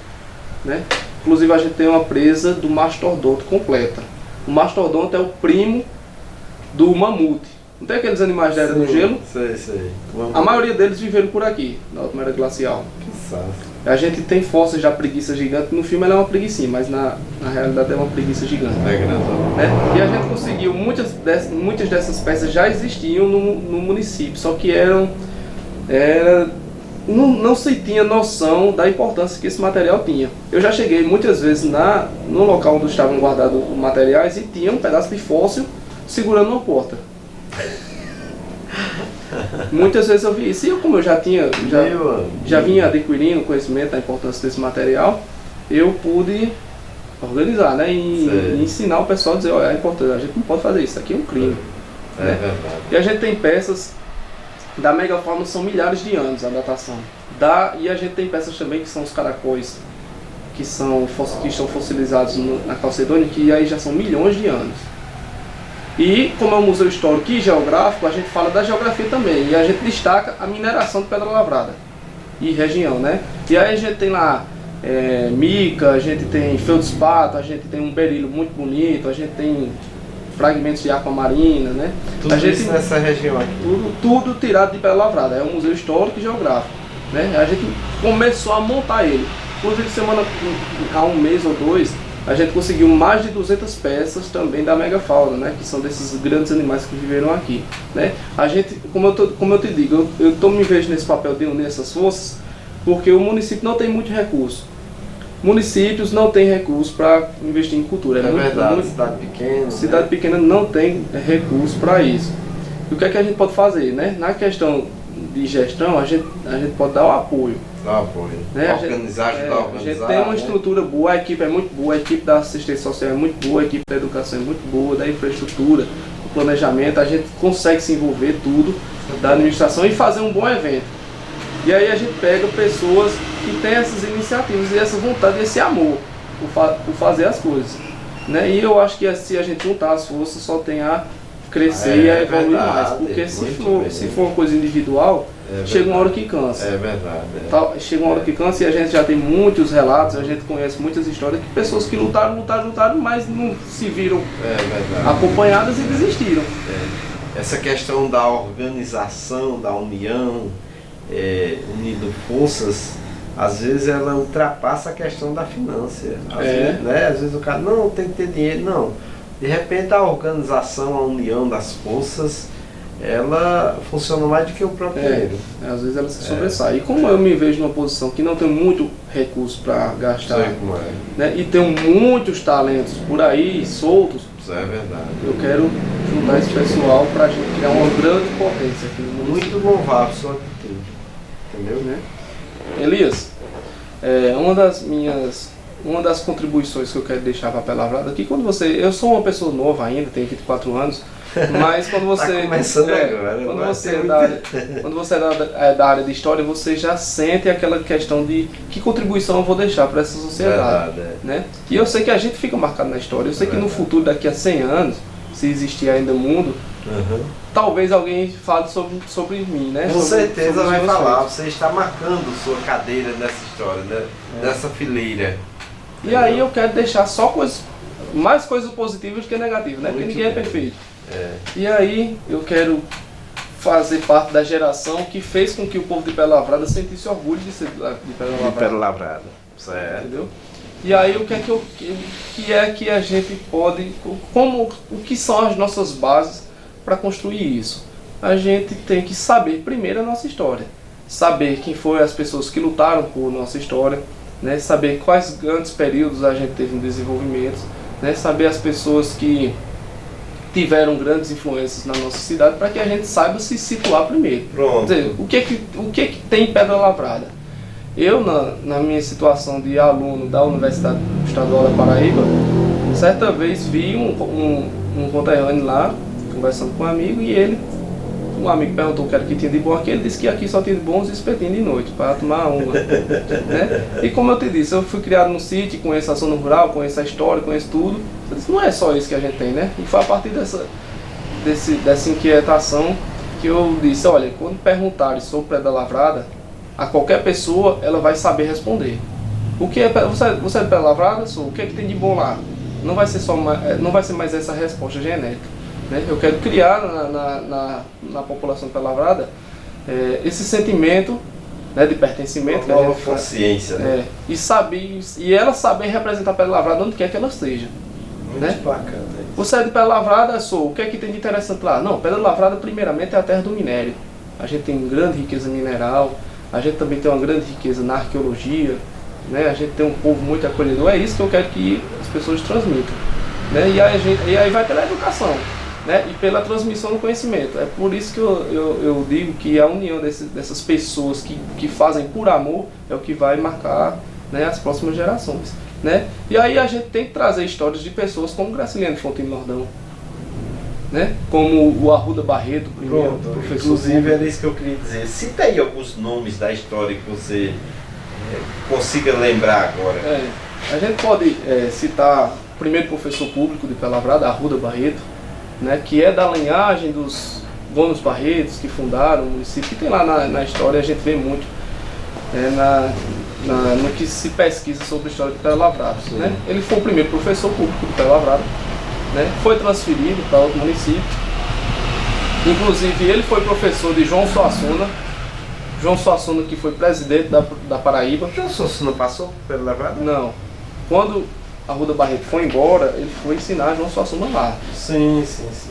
né? Inclusive a gente tem uma presa do mastodonte completa. O mastodonte é o primo do mamute, Não tem aqueles animais da era do gelo? Sei. A maioria deles viveram por aqui, na última era glacial. Que saço. A gente tem fósseis da preguiça gigante, no filme ela é uma preguicinha, mas na realidade é uma preguiça gigante. É grandão. Né? E a gente conseguiu, muitas dessas peças já existiam no município, só que não se tinha noção da importância que esse material tinha. Eu já cheguei muitas vezes no local onde estavam guardados os materiais e tinha um pedaço de fóssil segurando uma porta. Muitas vezes eu vi isso. E como eu já vinha adquirindo conhecimento da importância desse material, eu pude organizar, né? E ensinar o pessoal a dizer, olha, é importante, a gente não pode fazer isso, aqui é um crime. É né? verdade. E a gente tem peças da megafauna, são milhares de anos a datação. E a gente tem peças também que são os caracóis, que estão fossilizados na Calcedônia, que aí já são milhões de anos. E como é um museu histórico e geográfico, a gente fala da geografia também, e a gente destaca a mineração de pedra lavrada e região, né? E aí a gente tem lá mica, a gente tem feldspato, a gente tem um berílio muito bonito, a gente tem fragmentos de aquamarina, né? Tudo isso nessa região aqui. Tudo tirado de pedra lavrada, é um museu histórico e geográfico, né? A gente começou a montar ele, inclusive há um mês ou dois, a gente conseguiu mais de 200 peças também da megafauna, né? Que são desses grandes animais que viveram aqui, né? A gente, como eu te digo, eu me vejo nesse papel de unir essas forças, porque o município não tem muito recurso. Municípios não têm recurso para investir em cultura. É verdade, cidade pequena. Cidade pequena não tem recurso para isso. E o que é que a gente pode fazer, né? Na questão de gestão, a gente pode dar o apoio. Dá apoio. Né? Ajudar a organizar. A gente tem uma estrutura boa, a equipe é muito boa, a equipe da assistência social é muito boa, a equipe da educação é muito boa, da infraestrutura, do planejamento, a gente consegue se envolver tudo da administração e fazer um bom evento. E aí a gente pega pessoas que têm essas iniciativas e essa vontade e esse amor por fazer as coisas, né? E eu acho que se a gente juntar as forças só tem a crescer e a evoluir mais, porque se for uma coisa individual, chega uma hora que cansa. É verdade. Chega uma hora que cansa e a gente já tem muitos relatos, a gente conhece muitas histórias de pessoas que lutaram, mas não se viram acompanhadas e desistiram. Essa questão da organização, da união, unindo forças, às vezes ela ultrapassa a questão da finança. Às vezes o cara não tem que ter dinheiro, não. De repente a organização, a união das forças, ela funciona mais do que o próprio dinheiro. Às vezes ela se sobressai. E como eu me vejo numa posição que não tenho muito recurso para gastar, né, e tenho muitos talentos por aí soltos, é verdade. Eu quero juntar esse pessoal para a gente criar uma grande potência aqui no mundo. Muito louvável sua atitude. Entendeu, né? Elias, uma das contribuições que eu quero deixar para a Pelavrada aqui, eu sou uma pessoa nova ainda, tenho 24 anos, mas quando você tá começando agora, quando você é da área de história, você já sente aquela questão de que contribuição eu vou deixar para essa sociedade, né? E eu sei que a gente fica marcado na história, eu sei que no futuro, daqui a 100 anos, se existir ainda mundo, talvez alguém fale sobre mim, né? Com certeza vai falar, você está marcando sua cadeira nessa história, né? Nessa fileira. E aí eu quero deixar só mais coisas positivas do que negativas, né? Porque ninguém é perfeito. E aí eu quero fazer parte da geração que fez com que o povo de Pedra Lavrada sentisse orgulho de ser de Pedra Lavrada. Certo. Entendeu? E aí o que é que a gente pode, o que são as nossas bases para construir isso? A gente tem que saber primeiro a nossa história, saber quem foram as pessoas que lutaram por nossa história, né? Saber quais grandes períodos a gente teve no desenvolvimento, né? Saber as pessoas que tiveram grandes influências na nossa cidade, para que a gente saiba se situar primeiro. Pronto. Quer dizer, o que tem em Pedra Lavrada? Eu, na minha situação de aluno da Universidade Estadual da Paraíba, certa vez vi um conterrâneo lá, conversando com um amigo, e um amigo perguntou o que era que tinha de bom aqui, ele disse que aqui só tinha de bons espetinhos de noite, para tomar uma. Né? E como eu te disse, eu fui criado no sítio, conheço a zona rural, conheço a história, conheço tudo. Eu disse, não é só isso que a gente tem, né? E foi a partir dessa inquietação que eu disse, olha, quando perguntarem sobre Pedra Lavrada, a qualquer pessoa, ela vai saber responder. O que é, você é de Pedra Lavrada? Sou. O que é que tem de bom lá? Não vai ser mais essa resposta genérica. né? Eu quero criar na população de Pedra Lavrada esse sentimento, né, de pertencimento. Uma nova consciência, né? E ela saber representar Pedra Lavrada onde quer que ela esteja. Muito né? bacana. Você é de Pedra Lavrada, o que é que tem de interessante lá? Não, Pedra Lavrada primeiramente é a terra do minério. A gente tem grande riqueza mineral, a gente também tem uma grande riqueza na arqueologia, né? A gente tem um povo muito acolhedor, é isso que eu quero que as pessoas transmitam. Né? E aí vai pela educação, né? E pela transmissão do conhecimento. É por isso que eu digo que a união dessas pessoas que fazem por amor é o que vai marcar, né, as próximas gerações. Né? E aí a gente tem que trazer histórias de pessoas como Graciliano Fontinho Lordão, né? Como o Arruda Barreto, primeiro professor. Inclusive era isso que eu queria dizer. Cita aí alguns nomes da história que você consiga lembrar agora. A gente pode citar o primeiro professor público de Pedra Lavrada, Arruda Barreto, né? Que é da linhagem dos donos Barretos que fundaram o município, que tem lá na história, a gente vê muito no que se pesquisa sobre a história de Pedra Lavrada. Né? Ele foi o primeiro professor público de Pedra Lavrada, né? Foi transferido para outro município. Inclusive ele foi professor de João Suassuna. João Suassuna, que foi presidente da Paraíba. João Suassuna passou por Pedra Lavrada? Não. Quando Arruda Barreto foi embora, ele foi ensinar João Suassuna lá. Sim.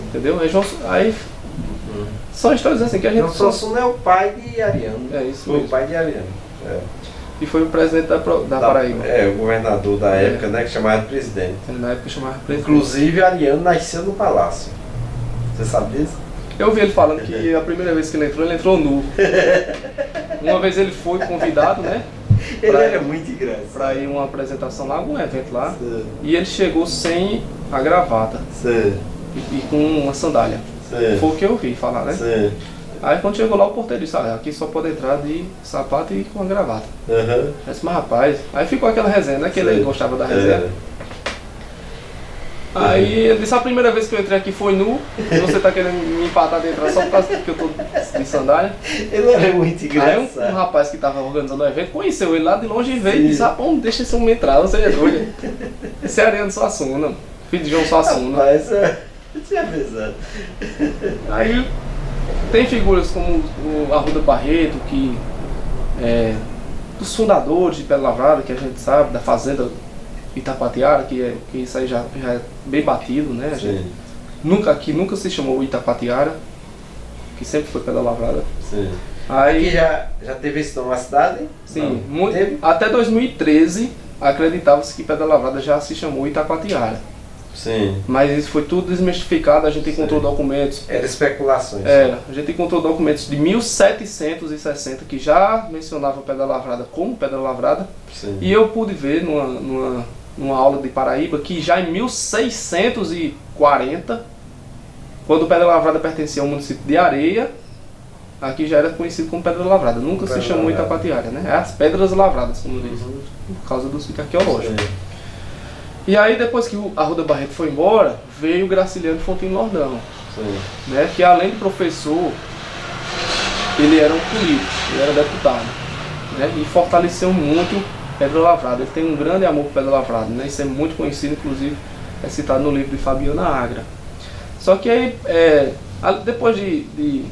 Entendeu? Aí são histórias assim que a gente... João Suassuna é o pai de Ariano. É isso foi mesmo. O pai de Ariano. E foi o presidente da Paraíba. O governador da época, né, que chamava de presidente. Na época chamava presidente. Inclusive, Ariano nasceu no palácio. Você sabe disso? Eu vi ele falando que a primeira vez que ele entrou nu. Uma vez ele foi convidado, né? Ele era muito engraçado. Pra ir uma apresentação lá, algum evento lá. Sim. E ele chegou sem a gravata. Sim. E com uma sandália. Sim. Foi o que eu vi falar, né? Sim. Aí quando chegou lá, o porteiro disse, aqui só pode entrar de sapato e com a gravata. Eu disse, mas rapaz, aí ficou aquela resenha, né? Que ele gostava da resenha. Aí ele disse, a primeira vez que eu entrei aqui foi nu, e você tá querendo me empatar de entrar só por causa que eu tô de sandália. Ele era muito engraçado. Aí um rapaz que tava organizando o evento conheceu ele lá de longe e veio e disse, não deixa esse homem entrar, você é doido. Esse é Ariano Suassuna, filho de João Suassuna. Rapaz, eu tinha avisado. Aí tem figuras como o Arruda Barreto, que dos fundadores de Pedra Lavrada, que a gente sabe, da fazenda Itapatiara, que isso aí já é bem batido, né? Nunca se chamou Itapatiara, que sempre foi Pedra Lavrada. Sim. Aí aqui já teve esse nome na cidade? Sim, até 2013 acreditava-se que Pedra Lavrada já se chamou Itapatiara. Sim. Mas isso foi tudo desmistificado, a gente encontrou documentos. Era especulações. A gente encontrou documentos de 1760 que já mencionavam Pedra Lavrada como Pedra Lavrada. Sim. E eu pude ver numa aula de Paraíba que já em 1640, quando Pedra Lavrada pertencia ao município de Areia, aqui já era conhecido como Pedra Lavrada. Nunca se chamou Itapatiara, né? É as Pedras Lavradas, como diz, por causa do sítio arqueológico. Sim. E aí depois que o Arruda Barreto foi embora, veio o Graciliano Fontinho Lordão. Sim. Né? Que além de professor, ele era um político, ele era deputado. Né? E fortaleceu muito Pedra Lavrada. Ele tem um grande amor por Pedra Lavrada, né? Isso é muito conhecido, inclusive é citado no livro de Fabiana Agra. Só que aí, depois de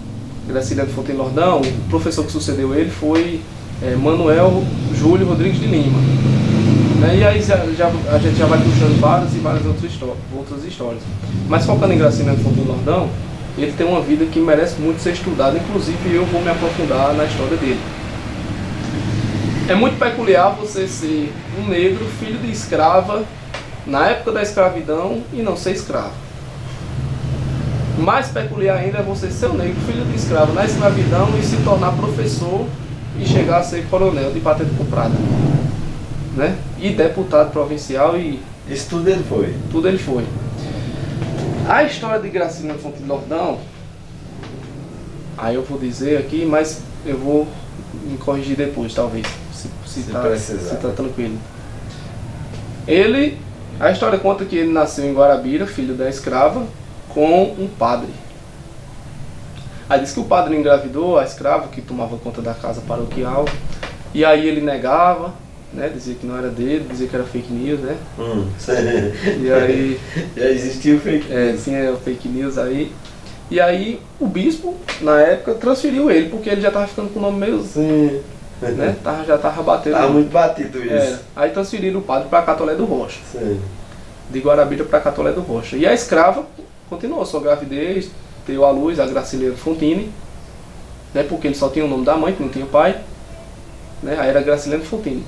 Graciliano Fontinho Lordão, o professor que sucedeu ele foi Manuel Júlio Rodrigues de Lima. Né? E aí a gente já vai puxando várias outras histórias. Mas focando em Graciliano Fontinho Lordão, ele tem uma vida que merece muito ser estudada, inclusive eu vou me aprofundar na história dele. É muito peculiar você ser um negro, filho de escrava, na época da escravidão e não ser escravo. Mais peculiar ainda é você ser um negro, filho de escravo na escravidão e se tornar professor e chegar a ser coronel de patente comprada. Né? E deputado provincial e... Isso tudo ele foi? Tudo ele foi. A história de Graciliano Fontinho Lordão, aí eu vou dizer aqui, mas eu vou me corrigir depois, talvez, se tá tranquilo. A história conta que ele nasceu em Guarabira, filho da escrava, com um padre. Aí diz que o padre engravidou a escrava que tomava conta da casa paroquial, e aí ele negava, né? Dizia que não era dele, dizia que era fake news, né? Sei. E aí... Já existia o fake news. Tinha fake news aí. E aí o bispo, na época, transferiu ele, porque ele já tava ficando com o nome meio... Sim. Né? Já tava batendo. Tava muito batido isso. Aí transferiram o padre para Catolé do Rocha. Sim. De Guarabira para Catolé do Rocha. E a escrava continuou sua gravidez, deu à luz a Graciliano Fontini, né? Porque ele só tinha o nome da mãe, que não tinha pai. Né? Aí era Graciliano Fontini.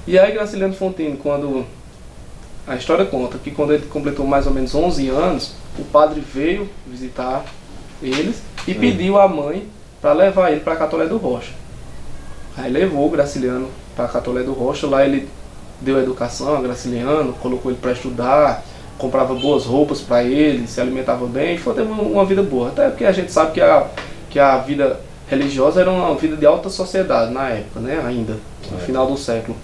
E aí Graciliano Fontini, quando... A história conta que quando ele completou mais ou menos 11 anos, o padre veio visitar eles e pediu à mãe para levar ele para Catolé do Rocha. Aí levou o Graciliano para Catolé do Rocha, lá ele deu educação a Graciliano, colocou ele para estudar, comprava boas roupas para ele, se alimentava bem, e foi ter uma vida boa. Até porque a gente sabe que a vida religiosa era uma vida de alta sociedade na época, né? Ainda, no final do século.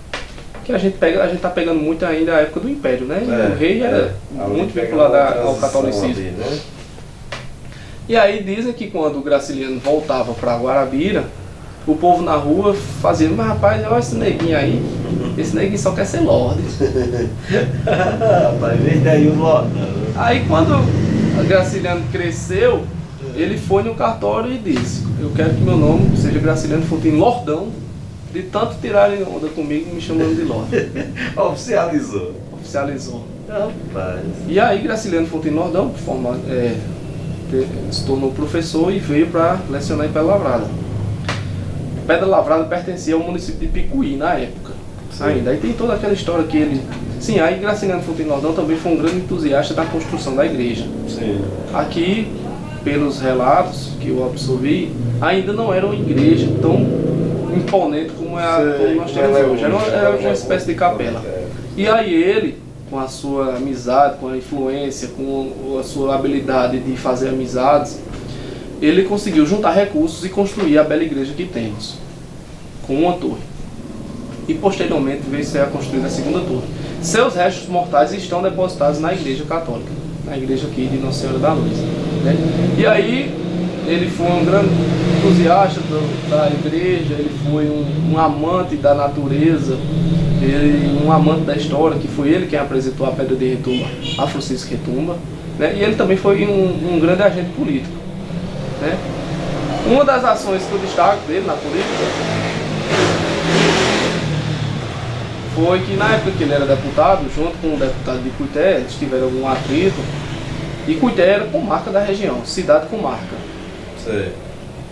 Que a gente está pegando muito ainda a época do Império, né? O rei era muito vinculado ao catolicismo. Ali, né? E aí dizem que quando o Graciliano voltava para Guarabira, o povo na rua fazia, mas rapaz, olha esse neguinho aí, esse neguinho só quer ser lorde. Rapaz, vem daí o lorde. Aí quando o Graciliano cresceu, ele foi no cartório e disse, eu quero que meu nome seja Graciliano Fontini Lordão, de tanto tirarem onda comigo me chamando de lorde. Oficializou. Oficializou. Rapaz. E aí Graciliano Fontini Lordão se tornou professor e veio para lecionar em Pedra Lavrada. Pedra Lavrada pertencia ao município de Picuí na época. Sim. Ainda. Aí tem toda aquela história que ele... Sim, aí Graciliano Fontini Lordão também foi um grande entusiasta da construção da igreja. Sim. Aqui, pelos relatos que eu absorvi, ainda não era uma igreja tão imponente como nós temos hoje. Era uma espécie de capela. E aí ele, com a sua amizade, com a influência, com a sua habilidade de fazer amizades, ele conseguiu juntar recursos e construir a bela igreja que temos, com uma torre. E posteriormente veio ser construída a segunda torre. Seus restos mortais estão depositados na igreja católica, na igreja aqui de Nossa Senhora da Luz. Né? E aí ele foi um grande entusiasta da igreja, ele foi um amante da natureza, um amante da história, que foi ele quem apresentou a Pedra de Retumba a Francisco Retumba. Né? E ele também foi um grande agente político. Né? Uma das ações que eu destaco dele na política foi que na época que ele era deputado, junto com o deputado de Cuité, eles tiveram um atrito, e Cuité era comarca da região, cidade comarca. Sei.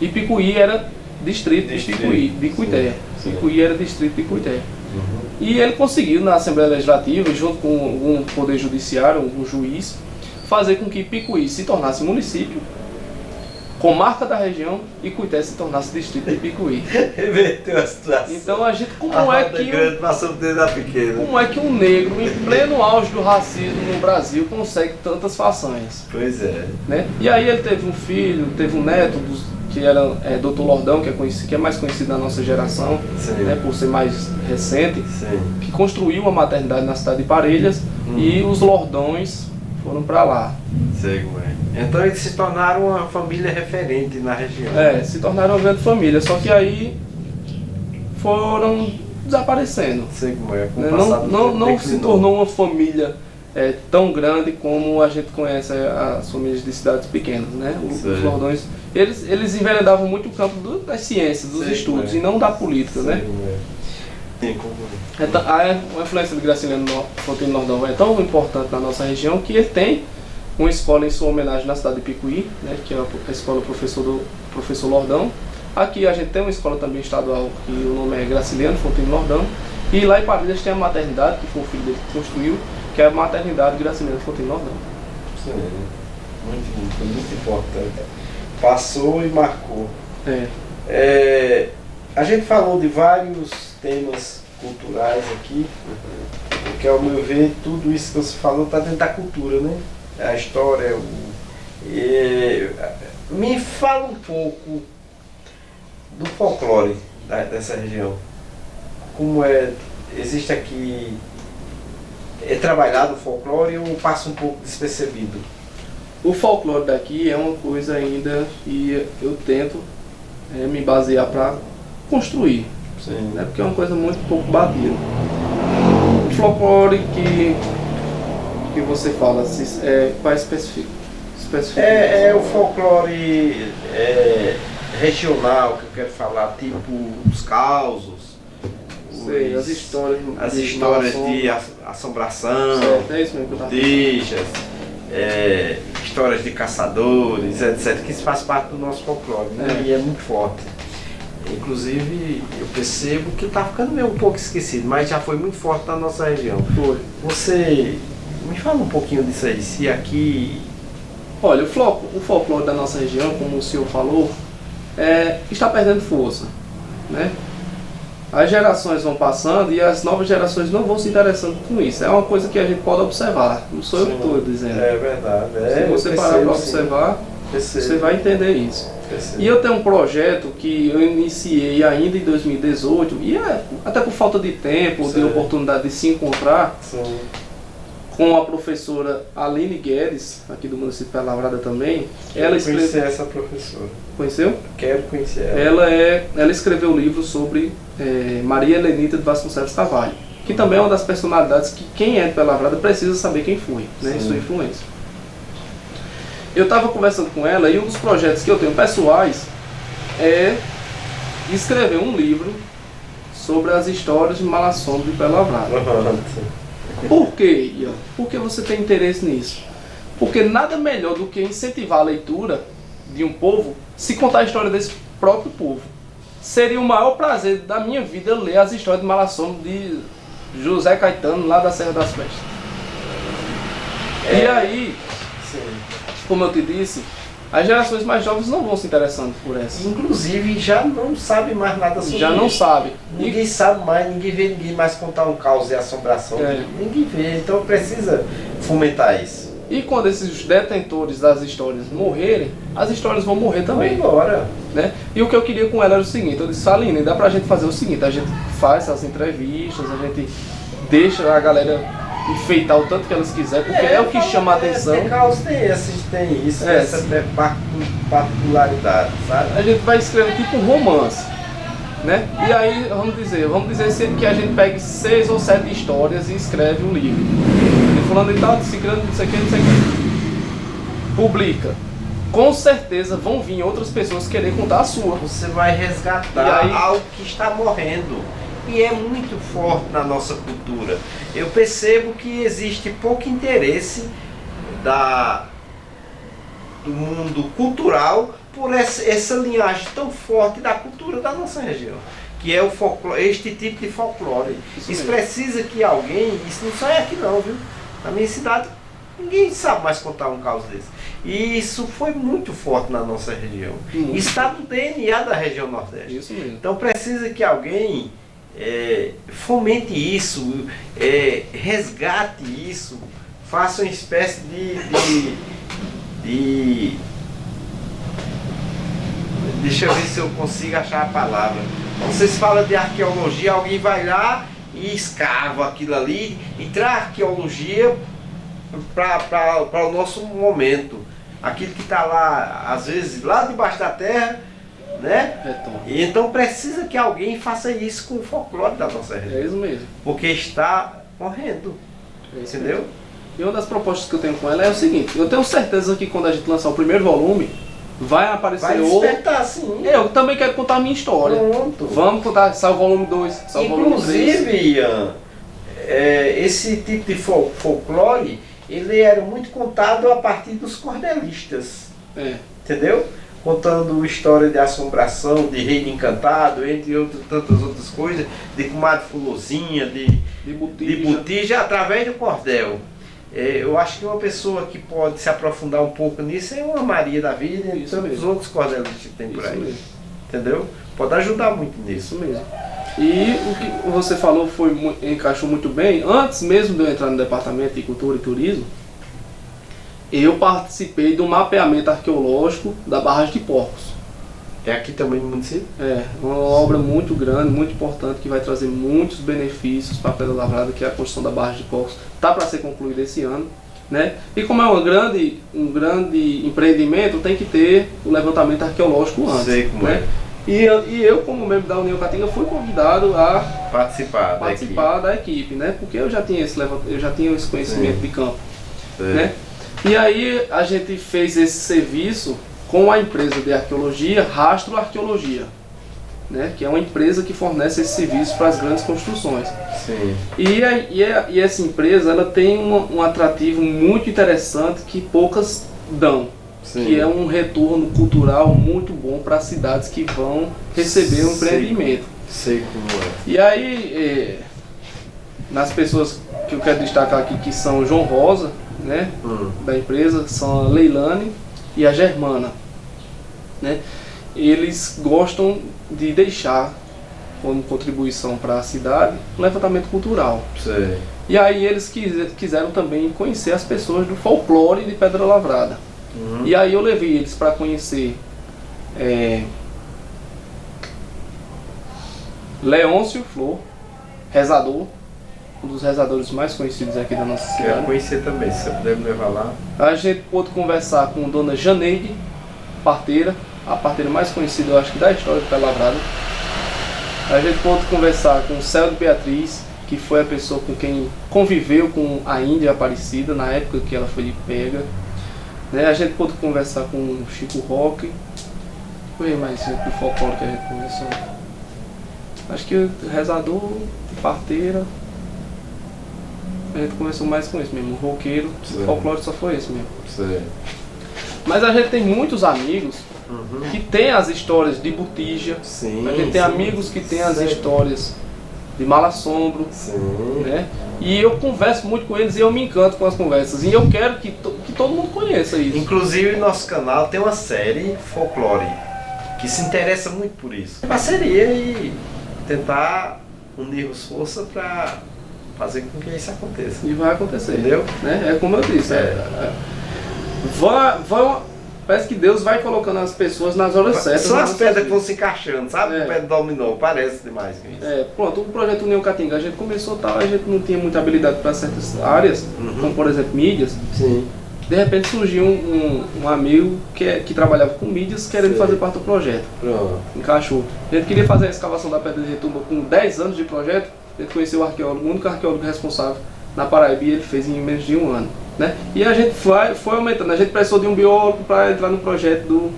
E Picuí era distrito de Picuí, de Cuité. Picuí era distrito de Cuité. Uhum. E ele conseguiu na Assembleia Legislativa, junto com um poder judiciário, um juiz, fazer com que Picuí se tornasse município, comarca da região, e Cuité se tornasse distrito de Picuí. Reverteu a situação. Então a gente, como é que um negro, em pleno auge do racismo no Brasil, consegue tantas façanhas? Pois é. Né? E aí ele teve um filho, teve um neto, que era Dr. Lordão, que é mais conhecido na nossa geração, né, por ser mais recente, que construiu uma maternidade na cidade de Parelhas, e os Lordões foram para lá. Sei, então eles se tornaram uma família referente na região. Se tornaram uma grande família, só que aí foram desaparecendo. Sei como é. Não se tornou uma família tão grande como a gente conhece as famílias de cidades pequenas, né? Os Lordões, eles enveredavam muito o campo das ciências, dos estudos, e não da política, né? A influência do Graciliano Fontini Lordão é tão importante na nossa região que ele tem uma escola em sua homenagem na cidade de Picuí, né, que é a escola professor Lordão. Aqui a gente tem uma escola também estadual, que o nome é Graciliano Fontini Lordão. E lá em Parelhas tem a maternidade, que foi o filho dele que construiu, que é a maternidade Graciliano Fontini Lordão. Sim, muito importante. Passou e marcou. A gente falou de vários temas culturais aqui, porque ao meu ver tudo isso que você falou está dentro da cultura, né? A história, me fala um pouco do folclore dessa região. Como existe aqui, é trabalhado o folclore ou passa um pouco despercebido? O folclore daqui é uma coisa ainda que eu tento me basear para construir. Sim. Né? Porque é uma coisa muito pouco batida. O folclore que você fala, qual é específico? É o folclore regional que eu quero falar, tipo os causos, sei, as histórias de assombração, certo, é isso mesmo que eu tava dijas, histórias de caçadores, etc., que isso faz parte do nosso folclore, né? E é muito forte. Inclusive, eu percebo que está ficando meio um pouco esquecido, mas já foi muito forte na nossa região. Foi. Você me fala um pouquinho disso aí, se aqui... Olha, o folclore da nossa região, como o senhor falou, está perdendo força, né? As gerações vão passando e as novas gerações não vão se interessando com isso. É uma coisa que a gente pode observar, não sou eu que estou dizendo. É verdade. Se você parar para observar, você vai entender isso. E eu tenho um projeto que eu iniciei ainda em 2018, e até por falta de tempo, de oportunidade de se encontrar, com a professora Aline Guedes, aqui do município de Pelavrada também. Ela escreveu essa professora. Conheceu? Quero conhecer ela. Ela escreveu um livro sobre Maria Helenita de Vasconcelos Carvalho, que também é uma das personalidades que quem é de Pelavrada precisa saber quem foi, né, e sua influência. Eu estava conversando com ela e um dos projetos que eu tenho pessoais é escrever um livro sobre as histórias de Malassombre de Pelavrada. Por quê, Ian? Por que você tem interesse nisso? Porque nada melhor do que incentivar a leitura de um povo se contar a história desse próprio povo. Seria o maior prazer da minha vida ler as histórias de Malassombre de José Caetano, lá da Serra das Festas. E aí, como eu te disse, as gerações mais jovens não vão se interessando por essa. Inclusive já não sabe mais nada sobre isso. Já não sabe. Ninguém sabe mais, ninguém vê ninguém mais contar um caos e assombração. Ninguém vê, então precisa fomentar isso. E quando esses detentores das histórias morrerem, as histórias vão morrer também. Agora. Né? E o que eu queria com ela era o seguinte, eu disse, Aline, dá pra gente fazer o seguinte, a gente faz as entrevistas, a gente deixa a galera enfeitar o tanto que elas quiserem, porque é o que chama a atenção. Caos tem isso, essa particularidade, sabe? A gente vai escrever tipo um romance, né? E aí, vamos dizer sempre que a gente pegue 6 ou 7 histórias e escreve um livro. E fulano e tal, de ciclano, não sei o que, não sei o que. Publica. Com certeza vão vir outras pessoas querer contar a sua. Você vai resgatar algo que está morrendo. E é muito forte na nossa cultura. Eu percebo que existe pouco interesse do mundo cultural por essa linhagem tão forte da cultura da nossa região, que é o folclore, este tipo de folclore. Isso precisa que alguém, isso não só é aqui não, viu? Na minha cidade, ninguém sabe mais contar um caos desse. E isso foi muito forte na nossa região. Está no DNA da região Nordeste. Isso mesmo. Então precisa que alguém fomente isso, resgate isso, faça uma espécie de deixa eu ver se eu consigo achar a palavra. Vocês falam de arqueologia, alguém vai lá e escava aquilo ali e traz arqueologia para o nosso momento. Aquilo que está lá, às vezes, lá debaixo da terra, né? E então precisa que alguém faça isso com o folclore da nossa região. É isso mesmo. Porque está morrendo. Entendeu? E uma das propostas que eu tenho com ela é o seguinte, eu tenho certeza que quando a gente lançar o primeiro volume, vai aparecer outro. Sim. Eu também quero contar a minha história. Pronto. Vamos contar, sai o volume 2, sai o volume 3. Inclusive, Ian, esse tipo de folclore, ele era muito contado a partir dos cordelistas. Entendeu? Contando história de assombração, de reino encantado, entre tantas outras coisas, de comadre Fulozinha, de botija, através do cordel. Eu acho que uma pessoa que pode se aprofundar um pouco nisso é uma Maria da Vida e tantos outros cordelistas que tem por aí. Mesmo. Entendeu? Pode ajudar muito nisso. Isso mesmo. E o que você falou encaixou muito bem. Antes mesmo de eu entrar no departamento de Cultura e Turismo, eu participei do mapeamento arqueológico da Barragem de Porcos. É aqui também no município? É, uma obra muito grande, muito importante, que vai trazer muitos benefícios para a Pedra Lavrada, que é a construção da Barragem de Porcos. Está para ser concluída esse ano, né? E como é um grande empreendimento, tem que ter o levantamento arqueológico antes. Sei como né? E eu, como membro da União Caatinga, fui convidado a participar da equipe, né? Porque eu já tinha esse conhecimento de campo, né? E aí a gente fez esse serviço com a empresa de arqueologia, Rastro Arqueologia, né? Que é uma empresa que fornece esse serviço para as grandes construções. Sim. E essa empresa, ela tem um atrativo muito interessante que poucas dão. Sim. Que é um retorno cultural muito bom para as cidades que vão receber o empreendimento. Sei como é. E aí, nas pessoas que eu quero destacar aqui, que são o João Rosa, né, da empresa, são a Leilane e a Germana, né? Eles gostam de deixar como contribuição para a cidade um levantamento cultural. Sei. E aí eles quiseram também conhecer as pessoas do folclore de Pedra Lavrada. E aí eu levei eles para conhecer Leôncio Flor, rezador, um dos rezadores mais conhecidos aqui da nossa cidade. Quero conhecer também, se você puder me levar lá. A gente pôde conversar com Dona Janeide, parteira, a parteira mais conhecida, eu acho que da história de Pedra Lavrada. A gente pôde conversar com o Céu de Beatriz, que foi a pessoa com quem conviveu com a Índia Aparecida na época que ela foi pega. Né? A gente pôde conversar com o Chico Roque. Foi mais do folclore que a gente conversou. Acho que o rezador, parteira. A gente conversou mais com isso mesmo. O roqueiro, o folclore só foi esse mesmo. Sim. Mas a gente tem muitos amigos que tem as histórias de Botija. Sim, a gente tem amigos que tem as histórias de Malassombro. Né? E eu converso muito com eles e eu me encanto com as conversas. E eu quero que todo mundo conheça isso. Inclusive, no nosso canal tem uma série folclore que se interessa muito por isso. Parceria e tentar unir os forças para fazer com que isso aconteça. E vai acontecer. Entendeu? Né? É como eu disse. Parece que Deus vai colocando as pessoas nas horas certas. São as pedras que vão se encaixando, sabe? O pé dominou, parece demais com isso. Pronto, o projeto União Caatinga, a gente começou tal, a gente não tinha muita habilidade para certas áreas, como por exemplo mídias. Sim. De repente surgiu um amigo que trabalhava com mídias querendo fazer parte do projeto. Pronto. Encaixou. A gente queria fazer a escavação da Pedra de Retumba com 10 anos de projeto, a gente conheceu o arqueólogo, o único arqueólogo responsável na Paraíba, e ele fez em menos de um ano. Né? E a gente foi aumentando, a gente precisou de um biólogo para entrar no projeto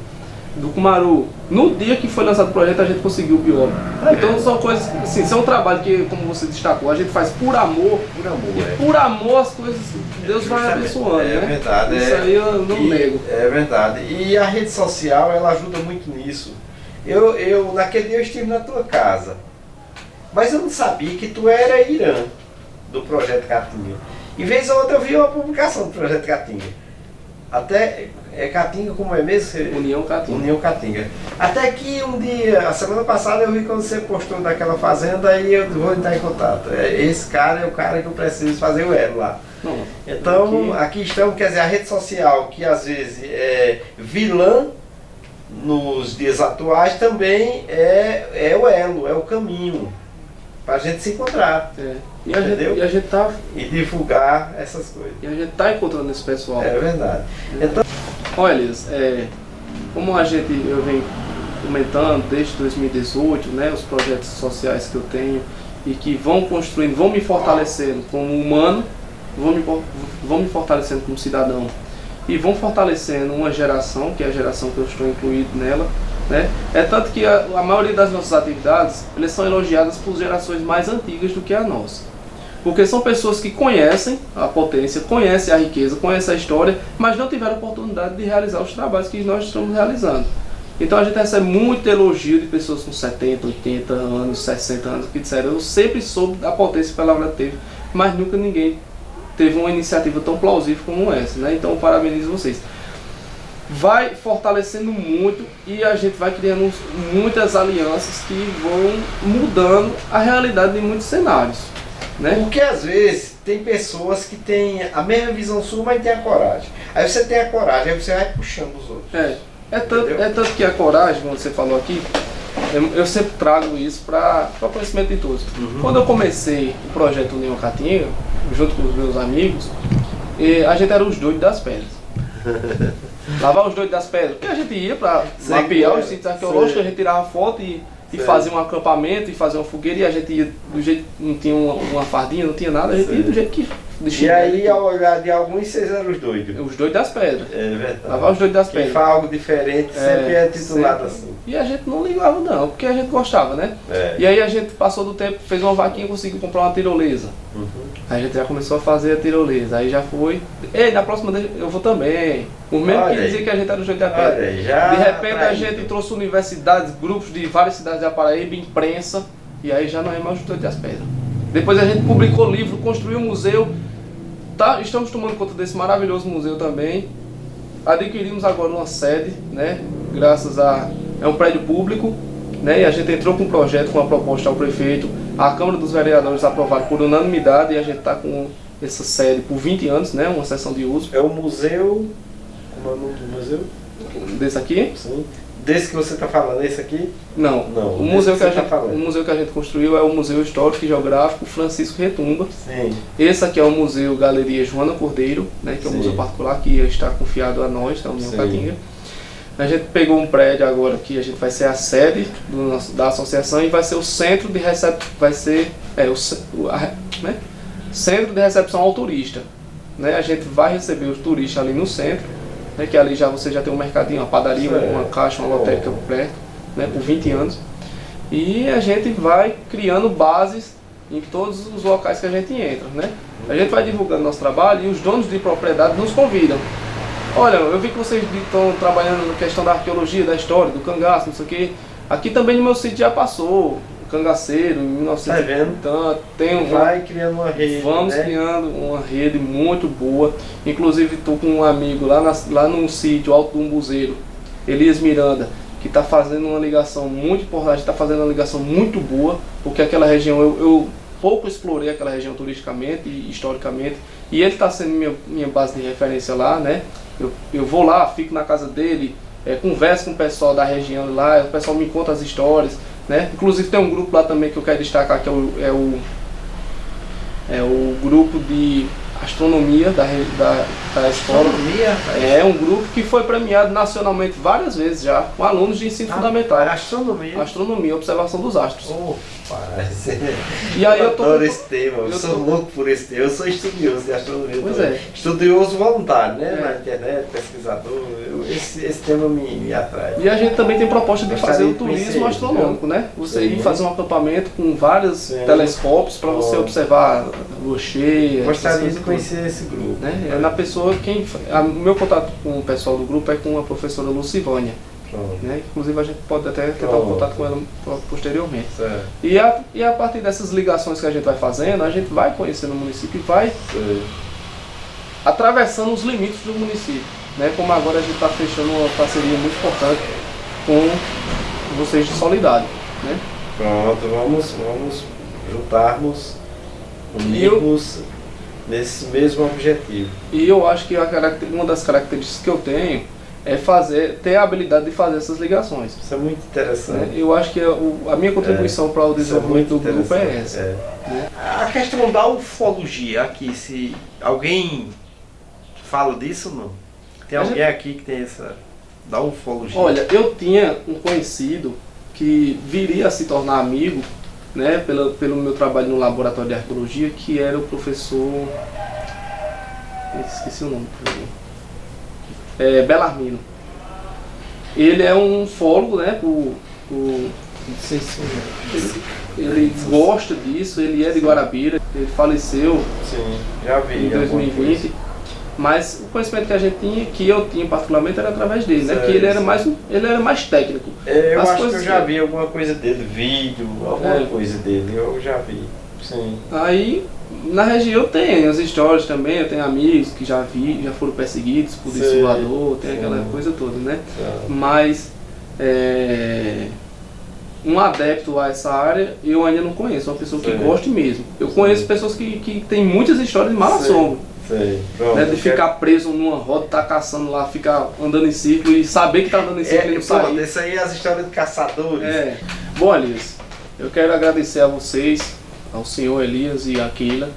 do Cumaru. No dia que foi lançado o projeto, a gente conseguiu o biólogo. Então são coisas, assim, são um trabalho que, como você destacou, a gente faz por amor. Por amor, e por amor as coisas, Deus vai abençoando. É verdade. Isso aí eu não nego. É verdade. E a rede social, ela ajuda muito nisso. Naquele dia eu estive na tua casa, mas eu não sabia que tu era Irã, do Projeto Caatinga. E vez ou outra eu vi uma publicação do Projeto Caatinga. Até Caatinga, como é mesmo? União Caatinga. União Caatinga. Até que um dia, a semana passada, eu vi quando você postou daquela fazenda, aí eu vou entrar em contato. Esse cara é o cara que eu preciso fazer o elo lá. Não, então, aqui estamos, quer dizer, a rede social, que às vezes é vilã nos dias atuais, também é o elo, é o caminho para a gente se encontrar. E a gente tá... E divulgar essas coisas. E a gente tá encontrando esse pessoal. É verdade. Então... Olha, Elias, como eu venho comentando desde 2018, né, os projetos sociais que eu tenho e que vão construindo, vão me fortalecendo como humano, vão me fortalecendo como cidadão e vão fortalecendo uma geração, que é a geração que eu estou incluído nela, né? É tanto que a maioria das nossas atividades, elas são elogiadas por gerações mais antigas do que a nossa. Porque são pessoas que conhecem a potência, conhecem a riqueza, conhecem a história, mas não tiveram oportunidade de realizar os trabalhos que nós estamos realizando. Então a gente recebe muito elogio de pessoas com 70, 80 anos, 60 anos, que disseram: eu sempre soube da potência que a palavra teve, mas nunca ninguém teve uma iniciativa tão plausível como essa, né? Então parabenizo vocês. Vai fortalecendo muito e a gente vai criando muitas alianças que vão mudando a realidade de muitos cenários, né? Porque às vezes tem pessoas que têm a mesma visão sua, mas tem a coragem. Aí você tem a coragem, aí você vai puxando os outros. É tanto que a coragem, como você falou aqui, eu sempre trago isso para o conhecimento de todos. Quando eu comecei o projeto União Caatinga, junto com os meus amigos, a gente era os doidos das pedras. Lavar os doidos das pedras. Porque a gente ia para mapear os sítios arqueológicos, a gente tirava foto e fazia um acampamento e fazia uma fogueira, e a gente ia do jeito que não tinha uma fardinha, não tinha nada, a gente ia do jeito que... E aí, ao olhar de alguns, vocês eram os doidos. Os doidos das pedras. É verdade. Lavar os doidos das pedras. Quem faz algo diferente sempre é titulado sempre. assim. E a gente não ligava não, porque a gente gostava, né? E aí a gente passou do tempo, fez uma vaquinha e conseguiu comprar uma tirolesa. Aí a gente já começou a fazer a tirolesa, aí já foi. Ei, na próxima eu vou também. O mesmo que dizia que a gente era o doido da pedra. De repente a gente trouxe universidades, grupos de várias cidades da Paraíba, imprensa, e aí já não é mais o doido das pedras. Depois a gente publicou livro, construiu um museu. Estamos tomando conta desse maravilhoso museu também. Adquirimos agora uma sede, né? Graças a... É um prédio público, né? E a gente entrou com um projeto, com uma proposta ao prefeito. A Câmara dos Vereadores aprovaram por unanimidade e a gente está com essa sede por 20 anos, né? Uma sessão de uso. É o museu... Como é o nome do museu? Desse aqui? Sim. Desse que você está falando, esse aqui? Não. O museu que a gente construiu é o Museu Histórico e Geográfico Francisco Retumba. Sim. Esse aqui é o Museu Galeria Joana Cordeiro, né, que é um museu particular que está confiado a nós, da União Caatinga. A gente pegou um prédio agora que a gente vai ser a sede da associação e vai ser o centro de centro de recepção ao turista. Né? A gente vai receber os turistas ali no centro. Que ali você já tem um mercadinho, uma padaria, uma caixa, uma lotérica perto, né, por 20 anos. E a gente vai criando bases em todos os locais que a gente entra, né? A gente vai divulgando nosso trabalho e os donos de propriedade nos convidam. Olha, eu vi que vocês estão trabalhando na questão da arqueologia, da história, do cangaço, não sei o quê. Aqui também no meu sítio já passou. Cangaceiro, em 1980, vai criando uma rede. Vamos criando uma rede muito boa. Inclusive estou com um amigo lá no sítio Alto do Umbuzeiro, Elias Miranda, que está fazendo uma ligação muito importante, está fazendo uma ligação muito boa, porque aquela região, eu pouco explorei aquela região turisticamente e historicamente, e ele está sendo minha base de referência lá, né? Eu vou lá, fico na casa dele, converso com o pessoal da região lá, o pessoal me conta as histórias. Né? Inclusive tem um grupo lá também que eu quero destacar, que é o grupo de astronomia da escola. Astronomia? É um grupo que foi premiado nacionalmente várias vezes já, com alunos de ensino fundamental. Astronomia? Astronomia, observação dos astros. E aí eu adoro esse tema, eu sou louco por esse tema, eu sou estudioso de astronomia. Pois também. Estudioso voluntário, né? Na internet, pesquisador, esse tema me atrai. E a gente também tem proposta de fazer o turismo astronômico, né? Você ir fazer um acampamento com vários telescópios para você observar a lua cheia. Gostaria de conhecer esse grupo. Né? É na pessoa, o meu contato com o pessoal do grupo é com a professora Lucivânia. Né? Inclusive a gente pode até tentar um contato com ela posteriormente. E a partir dessas ligações que a gente vai fazendo, a gente vai conhecendo o município e vai atravessando os limites do município. Né? Como agora a gente está fechando uma parceria muito importante com vocês de Solidade. Né? Pronto, vamos juntarmos, unirmos nesse mesmo objetivo. E eu acho que uma das características que eu tenho é ter a habilidade de fazer essas ligações. Isso é muito interessante. Né? Eu acho que a minha contribuição para o desenvolvimento do grupo é essa. Né? A questão da ufologia aqui, se alguém fala disso ou não? Tem alguém aqui que tem essa da ufologia? Olha, eu tinha um conhecido que viria a se tornar amigo, né, pelo meu trabalho no laboratório de arqueologia, que era o professor... Esqueci o nome do professor. Belarmino. Ele é um ufólogo, né? Ele gosta disso, ele é de Guarabira, ele faleceu em 2020. Mas o conhecimento que a gente tinha, que eu tinha particularmente, era através dele, né? Que ele era mais técnico. Eu acho que eu já vi alguma coisa dele, vídeo, alguma coisa dele, eu já vi. Sim. Aí, na região tem as histórias também, eu tenho amigos que já foram perseguidos por dissuador, tem aquela coisa toda, né? Mas um adepto a essa área eu ainda não conheço, uma pessoa que goste mesmo. Eu conheço pessoas que têm muitas histórias de mal assombro. Né, de ficar preso numa roda, tá caçando lá, ficar andando em círculo e saber que tá andando em círculo e não sair. Isso aí é as histórias de caçadores. Bom, Elias, eu quero agradecer a vocês, ao senhor Elias e a Keila,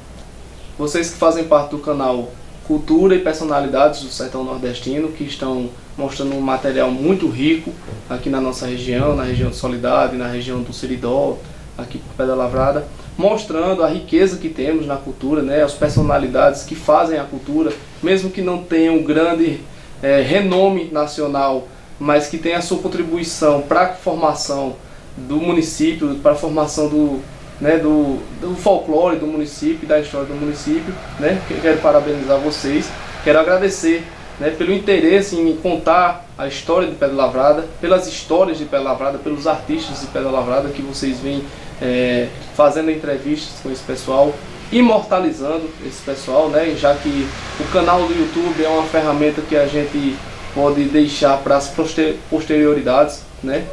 vocês que fazem parte do canal Cultura e Personalidades do Sertão Nordestino, que estão mostrando um material muito rico aqui na nossa região, na região de Soledade, na região do Seridó, aqui por Pedra Lavrada, mostrando a riqueza que temos na cultura, né, as personalidades que fazem a cultura, mesmo que não tenham um grande renome nacional, mas que tem a sua contribuição para a formação do município, para a formação do folclore do município, da história do município, né? Quero parabenizar vocês, quero agradecer, né, pelo interesse em contar a história de Pedra Lavrada, pelas histórias de Pedra Lavrada, pelos artistas de Pedra Lavrada que vocês vêm fazendo entrevistas com esse pessoal, imortalizando esse pessoal, né, já que o canal do YouTube é uma ferramenta que a gente pode deixar para as posterioridades, né,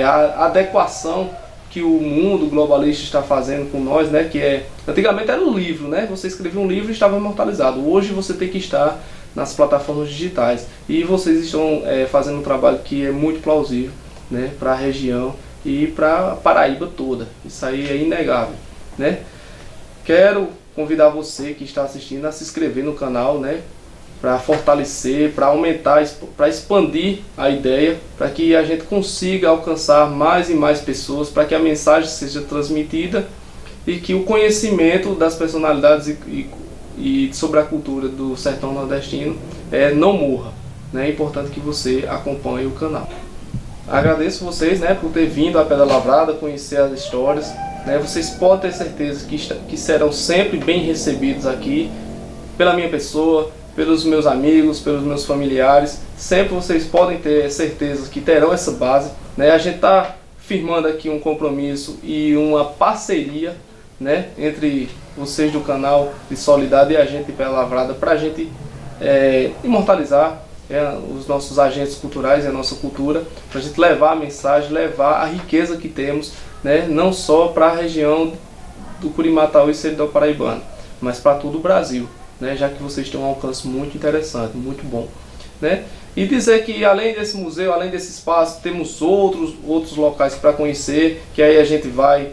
a adequação que o mundo globalista está fazendo com nós, né, que antigamente era um livro, né, você escrevia um livro e estava imortalizado. Hoje você tem que estar nas plataformas digitais e vocês estão fazendo um trabalho que é muito plausível, né, para a região e para a Paraíba toda. Isso aí é inegável, né. Quero convidar você que está assistindo a se inscrever no canal, né, para fortalecer, para aumentar, para expandir a ideia, para que a gente consiga alcançar mais e mais pessoas, para que a mensagem seja transmitida e que o conhecimento das personalidades e sobre a cultura do sertão nordestino não morra, né? É importante que você acompanhe o canal. Agradeço vocês, né, por ter vindo à Pedra Lavrada, conhecer as histórias, né? Vocês podem ter certeza que serão sempre bem recebidos aqui pela minha pessoa, pelos meus amigos, pelos meus familiares. Sempre vocês podem ter certeza que terão essa base, né? A gente está firmando aqui um compromisso e uma parceria, né, entre vocês do canal de Soledade e a gente de Pedra Lavrada, para a gente imortalizar os nossos agentes culturais e a nossa cultura, para a gente levar a mensagem, levar a riqueza que temos, né, não só para a região do Curimataú e Seridó Paraibano, mas para todo o Brasil, né, já que vocês têm um alcance muito interessante, muito bom, né? E dizer que além desse museu, além desse espaço, temos outros locais para conhecer, que aí a gente vai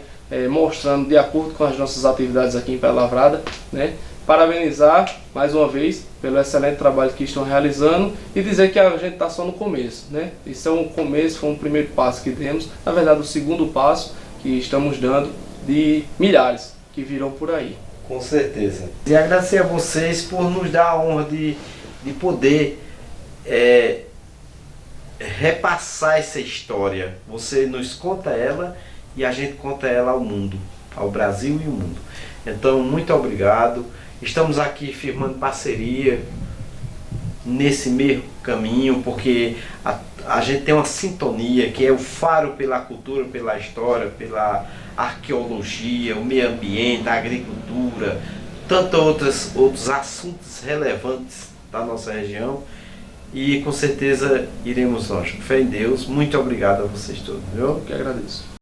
mostrando de acordo com as nossas atividades aqui em Pedra Lavrada, né? Parabenizar mais uma vez pelo excelente trabalho que estão realizando e dizer que a gente está só no começo, né? Isso é um começo, foi um primeiro passo que demos, na verdade o segundo passo que estamos dando de milhares que virão por aí. Com certeza. E agradecer a vocês por nos dar a honra de poder repassar essa história. Você nos conta ela e a gente conta ela ao mundo, ao Brasil e ao mundo. Então, muito obrigado. Estamos aqui firmando parceria nesse meio caminho, porque a gente tem uma sintonia que é o faro pela cultura, pela história, pela arqueologia, o meio ambiente, a agricultura, tantos outros assuntos relevantes da nossa região. E com certeza iremos nós. Fé em Deus. Muito obrigado a vocês todos. Eu que agradeço.